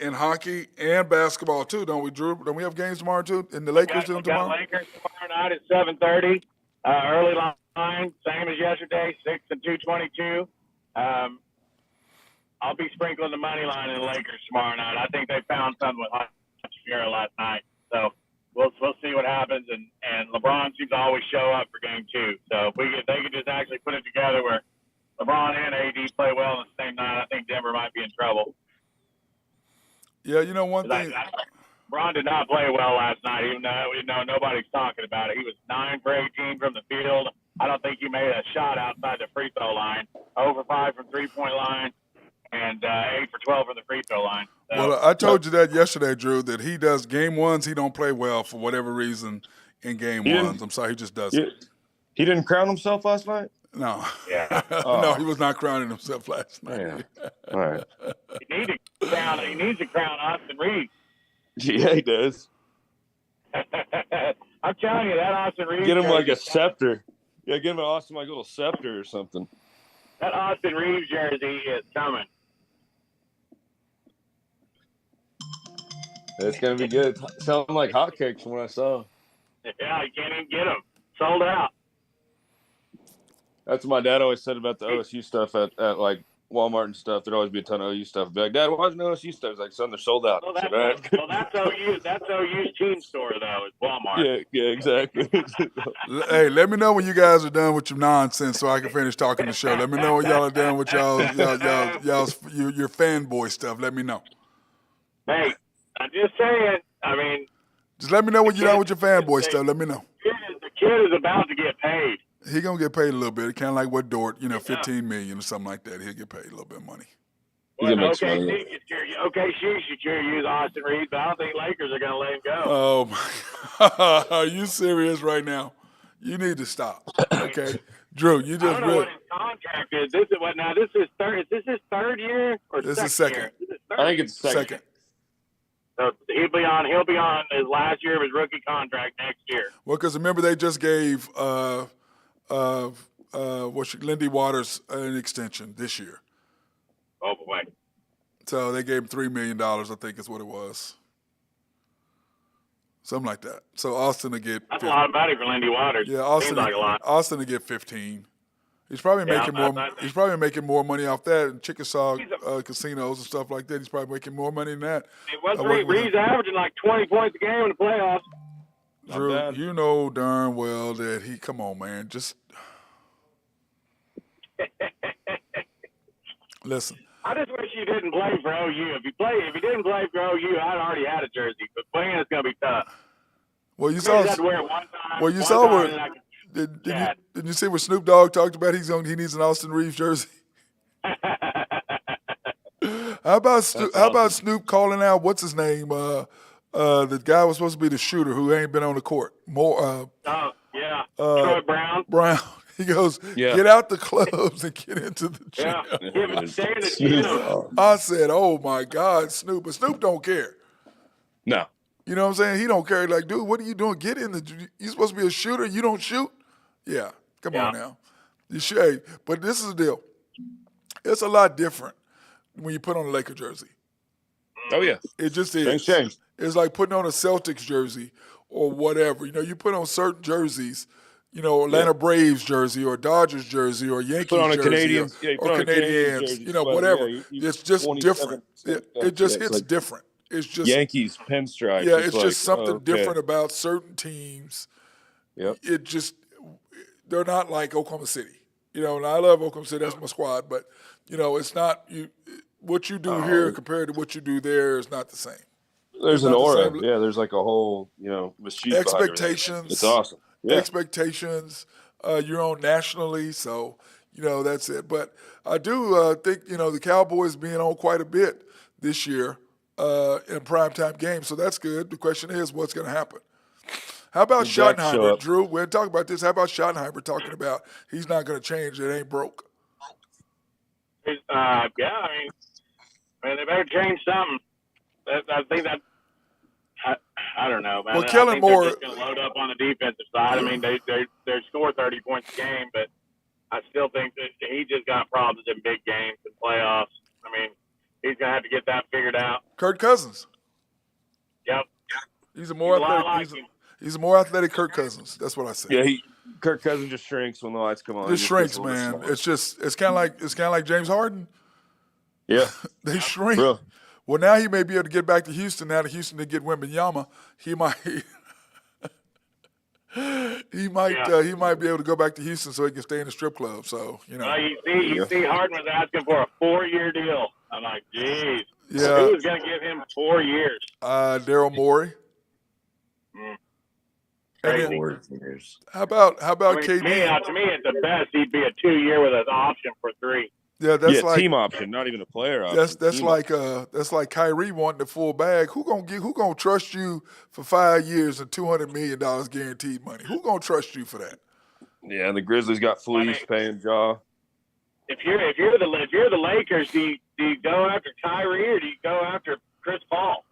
in hockey and basketball too, don't we, Drew? Don't we have games tomorrow too? And the Lakers tomorrow?
We got Lakers tomorrow night at 7:30. Early line, same as yesterday, 6 and 222. I'll be sprinkling the money line in the Lakers tomorrow night. I think they found something with Shira last night, so we'll see what happens. And LeBron seems to always show up for game 2. So if they could just actually put it together where LeBron and AD play well on the same night, I think Denver might be in trouble.
Yeah, you know one thing.
LeBron did not play well last night, even though nobody's talking about it. He was 9 for 18 from the field. I don't think he made a shot outside the free throw line. 0 for 5 from three-point line, and 8 for 12 from the free throw line. So,
well, I told you that yesterday, Drew, that he does game ones. He don't play well for whatever reason in game ones. I'm sorry, he just doesn't.
He didn't crown himself last night?
No.
Yeah.
No, he was not crowning himself last night.
Yeah. All right.
He needs to crown Austin Reeves.
Yeah, he does.
I'm telling you, that Austin Reeves.
Get him like a scepter. Yeah, get him an Austin like a little scepter or something.
That Austin Reeves jersey is coming.
It's gonna be good. Sounding like hotcakes from what I saw.
Yeah, you can't even get them. Sold out.
That's what my dad always said about the OSU stuff at like Walmart and stuff. There'd always be a ton of OU stuff. I'd be like, Dad, why isn't OSU stuff? He's like, son, they're sold out.
Well, that's OU. That's OU's team store though. It's Walmart.
Yeah, exactly.
Hey, let me know when you guys are done with your nonsense so I can finish talking the show. Let me know when y'all are done with your fanboy stuff. Let me know.
Hey, I'm just saying. I mean,
just let me know when you're done with your fanboy stuff. Let me know.
The kid is about to get paid.
He gonna get paid a little bit. Kind of like what Dort, $15 million or something like that. He'll get paid a little bit of money.
Well, OKC should sure use Austin Reeves, but I don't think Lakers are gonna let him go.
Oh my! Are you serious right now? You need to stop. Okay, Drew, you just
I don't know what his contract is. This is third. Is this his third year or
this is second?
I think it's second.
So he'll be on his last year of his rookie contract next year.
Well, because remember they just gave Lindy Waters an extension this year.
Oh boy!
So they gave him $3 million, I think is what it was, something like that. So Austin will get.
That's a lot of money for Lindy Waters.
Yeah, Austin.
Seems like a lot.
Austin will get 15. He's probably making more. He's probably making more money off that and Chickasaw casinos and stuff like that. He's probably making more money than that.
Reeves averaging like 20 points a game in the playoffs.
Drew, you know darn well that he. Come on, man, just listen.
I just wish you didn't play for OU. If you didn't play for OU, I'd already had a jersey. But playing is gonna be tough.
Well, you saw.
Had to wear it one time.
Well, you saw where. Did you see what Snoop Dogg talked about? He needs an Austin Reeves jersey. How about Snoop calling out what's his name? The guy was supposed to be the shooter who ain't been on the court.
Troy Brown.
Brown. He goes, get out the clubs and get into the gym.
Stay in the gym.
I said, oh my God, Snoop. But Snoop don't care.
No.
You know what I'm saying? He don't care. Like, dude, what are you doing? Get in the. You supposed to be a shooter. You don't shoot. Yeah, come on now. You should. But this is the deal. It's a lot different when you put on a Laker jersey.
Oh yeah,
it just is.
Things change.
It's like putting on a Celtics jersey or whatever. You put on certain jerseys. Atlanta Braves jersey or Dodgers jersey or Yankees
put on a
jersey
Canadian,
or Canadians. Whatever. It's just different. It just hits
like
different. It's just
Yankees pinstripe.
Yeah, it's just something different about certain teams.
Yep.
They're not like Oklahoma City. And I love Oklahoma City. That's my squad. But it's not what you do here compared to what you do there is not the same.
There's an aura. Yeah, there's like a whole machine.
Expectations.
It's awesome. Yeah.
Expectations. You're on nationally, so That's it. But I do think, the Cowboys being on quite a bit this year in primetime games, so that's good. The question is, what's going to happen? How about
Did Dak show
Schottenheimer,
up?
Drew? We didn't talk about this. How about Schottenheimer talking about he's not going to change? It ain't broke.
They better change something. I think that. I don't know, man.
Well,
I
Kellen
think
Moore,
they're just going to load up on the defensive side. I mean, they score 30 points a game, but I still think that he just got problems in big games and playoffs. I mean, he's going to have to get that figured out.
Kirk Cousins.
Yep.
He's a more athletic Kirk Cousins. That's what I say.
Yeah, Kirk Cousins just shrinks when the lights come on.
Just shrinks, man. It's kind of like James Harden.
Yeah,
they shrink.
Bro.
Well, now he may be able to get back to Houston. Now that Houston did get Wembanyama, he might he might be able to go back to Houston so he can stay in the strip club. So
Well, you see, Harden was asking for a 4-year deal. I'm like, geez.
Yeah.
Who was going to give him 4 years?
Daryl Morey.
Crazy.
How about KD?
To me, at the best, he'd be a 2-year with an option for 3.
Yeah, that's like
team option, not even a player option.
That's like Kyrie wanting the full bag. Who gonna trust you for 5 years and $200 million guaranteed money? Who gonna trust you for that?
Yeah, and the Grizzlies got fleeced paying Jaw.
If you're the Lakers, do you go after Kyrie or do you go after Chris Paul?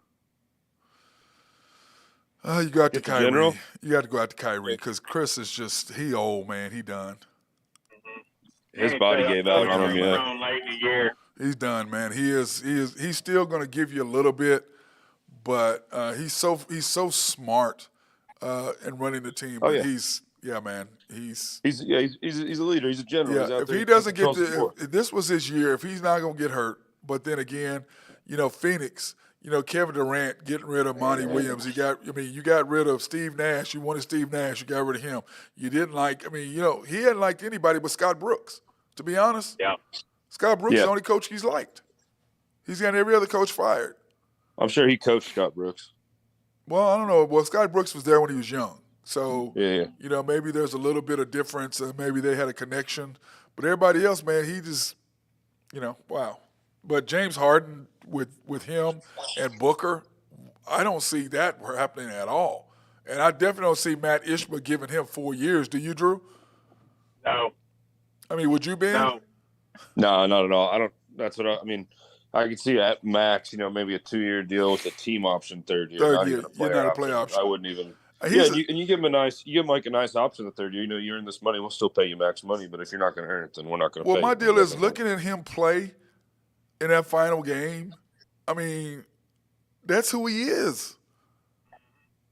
You got to Kyrie.
General?
You got to go out to Kyrie because Chris is he old, man. He done.
His body gave out on him. Yeah,
late in the year.
He's done, man. He's still going to give you a little bit, but he's so smart in running the team.
Oh,
but
yeah.
man. He's
a leader. He's a general.
Yeah,
He's out
if
there,
he doesn't get
if
this was his year. If he's not going to get hurt, but then again, Phoenix. Kevin Durant getting rid of Monty Williams. You got rid of Steve Nash. You wanted Steve Nash. You got rid of him. You didn't he hadn't liked anybody but Scott Brooks, to be honest.
Yeah.
Scott Brooks is the only coach he's liked. He's got every other coach fired.
I'm sure he coached Scott Brooks.
Well, I don't know. Well, Scott Brooks was there when he was young. So,
yeah.
Maybe there's a little bit of difference. Maybe they had a connection. But everybody else, man, he just, wow. But James Harden with him and Booker, I don't see that happening at all. And I definitely don't see Matt Ishmael giving him 4 years. Do you, Drew?
No.
I mean, would you, Ben?
No, not at all. I don't. That's what I mean. I could see at max, maybe a 2-year deal with a team option third year.
Third year, you're not a play option.
I wouldn't even. And you give him a nice option the third year. You earn this money, we'll still pay you max money. But if you're not going to earn it, then we're not going to.
Well, my deal is looking at him play in that final game. I mean, that's who he is.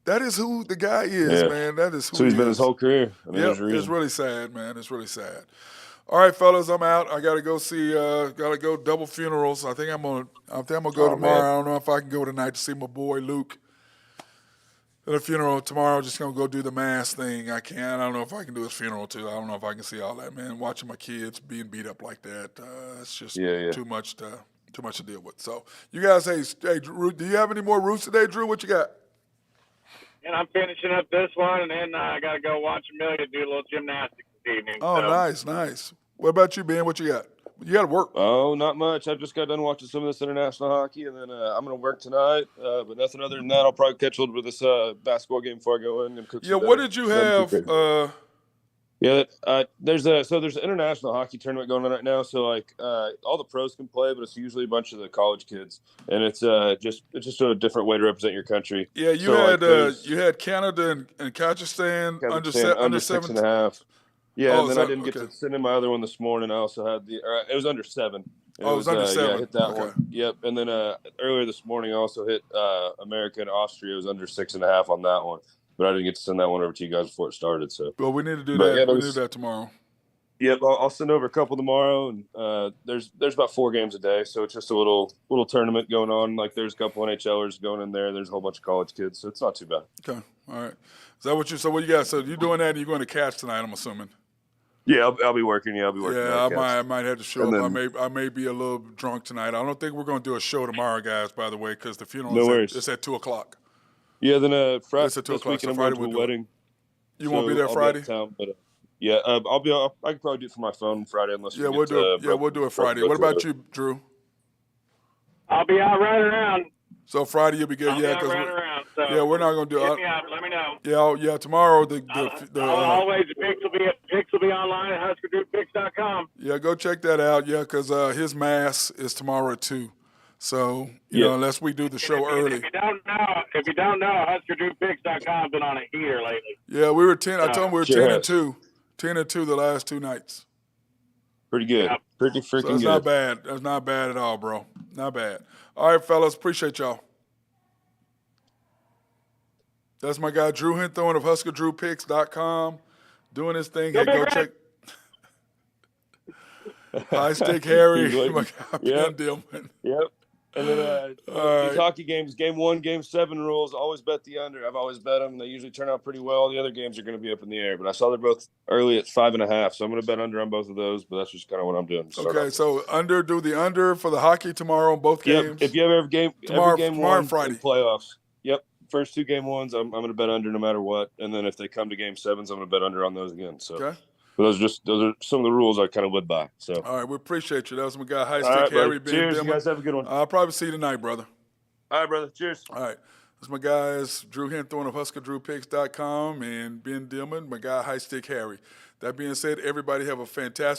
That is who the guy is, man. That is who
so he's been his whole career. I mean,
it's really sad, man. It's really sad. All right, fellas, I'm out. I got to go see. Got to go double funerals. I think I'm gonna go tomorrow. Man. I don't know if I can go tonight to see my boy Luke at a funeral tomorrow. Just gonna go do the mass thing. I can't. I don't know if I can do his funeral too. I don't know if I can see all that, man. Watching my kids being beat up like that, it's just too much to deal with. So you guys, hey, Drew, do you have any more Roots today, Drew? What you got?
And I'm finishing up this one, and then I got to go watch Amelia do a little gymnastics this evening.
Oh, nice. What about you, Ben? What you got? You got to work.
Oh, not much. I just got done watching some of this international hockey, and then I'm going to work tonight. But nothing other than that. I'll probably catch a little bit of this basketball game before I go in and cook.
What did you have?
There's an international hockey tournament going on right now. So all the pros can play, but it's usually a bunch of the college kids, and it's just a different way to represent your country.
Yeah, you had Canada and Kazakhstan under
6.5. Yeah, and then I didn't get to send in my other one this morning. I also had it was under 7.
It was under 7.
Yeah, I hit that one. Yep, and then earlier this morning I also hit America and Austria. It was under 6.5 on that one. But I didn't get to send that one over to you guys before it started. So,
well, we need to do that. Yeah, we need to do that tomorrow.
Yep, I'll send over a couple tomorrow, and there's about 4 games a day, so it's just a little tournament going on. Like there's a couple NHLers going in there. There's a whole bunch of college kids, so it's not too bad.
Okay, all right. Is that what you? So what you got? So you're doing that? And you're going to catch tonight? I'm assuming.
Yeah, I'll be working. Yeah, I'll be working.
Yeah, I might have to show up. I may be a little drunk tonight. I don't think we're going to do a show tomorrow, guys. By the way, because the funeral is at 2:00.
Yeah, then Friday
it's at 2:00.
Weekend, I'm going to a wedding.
You won't be there Friday?
But Yeah, I can probably do it for my phone Friday unless
Yeah,
we
we'll
get,
do it. Yeah, we'll do it Friday. What about you, Drew?
I'll be out running around.
So Friday you'll be good.
I'll be
Yeah,
out
because
running around. So
we're not gonna do
hit
it.
me up. Let me know.
Yeah. Tomorrow the
always the picks will be online at HuskerDrewPicks.com.
Yeah, go check that out. Yeah, because his mass is tomorrow at 2. So unless we do the show early.
If you don't know, HuskerDrewPicks.com has been on a heater lately.
Yeah, we were 10. I told him we were
Sure
10-2, 10-2 the last 2 nights.
Pretty good.
Yep.
Pretty freaking
So that's
good.
not bad. That's not bad at all, bro. Not bad. All right, fellas, appreciate y'all. That's my guy Drew Hinthorn of HuskerDrewPicks.com doing his thing. Hey, go check. High Stick Harry, my guy Ben Dillman.
Yep. And then these hockey games, game 1, game 7 rules, always bet the under. I've always bet them. They usually turn out pretty well. The other games are going to be up in the air. But I saw they're both early at 5.5, so I'm going to bet under on both of those. But that's just kind of what I'm doing.
Okay, so do the under for the hockey tomorrow in both games.
If you have every game
tomorrow
one
Friday
in playoffs. Yep. First 2 game 1s, I'm going to bet under no matter what. And then if they come to game 7s, I'm going to bet under on those again. So.
Okay.
But those are some of the rules I kind of live by. So.
All right, we appreciate you. That was my guy High Stick Harry. Ben
Cheers,
Dillman.
you guys have a good one.
I'll probably see you tonight, brother.
All right, brother. Cheers.
All right. That's my guys, Drew Hinthorn of HuskerDrewPicks.com and Ben Dillman, my guy High Stick Harry. That being said, everybody have a fantastic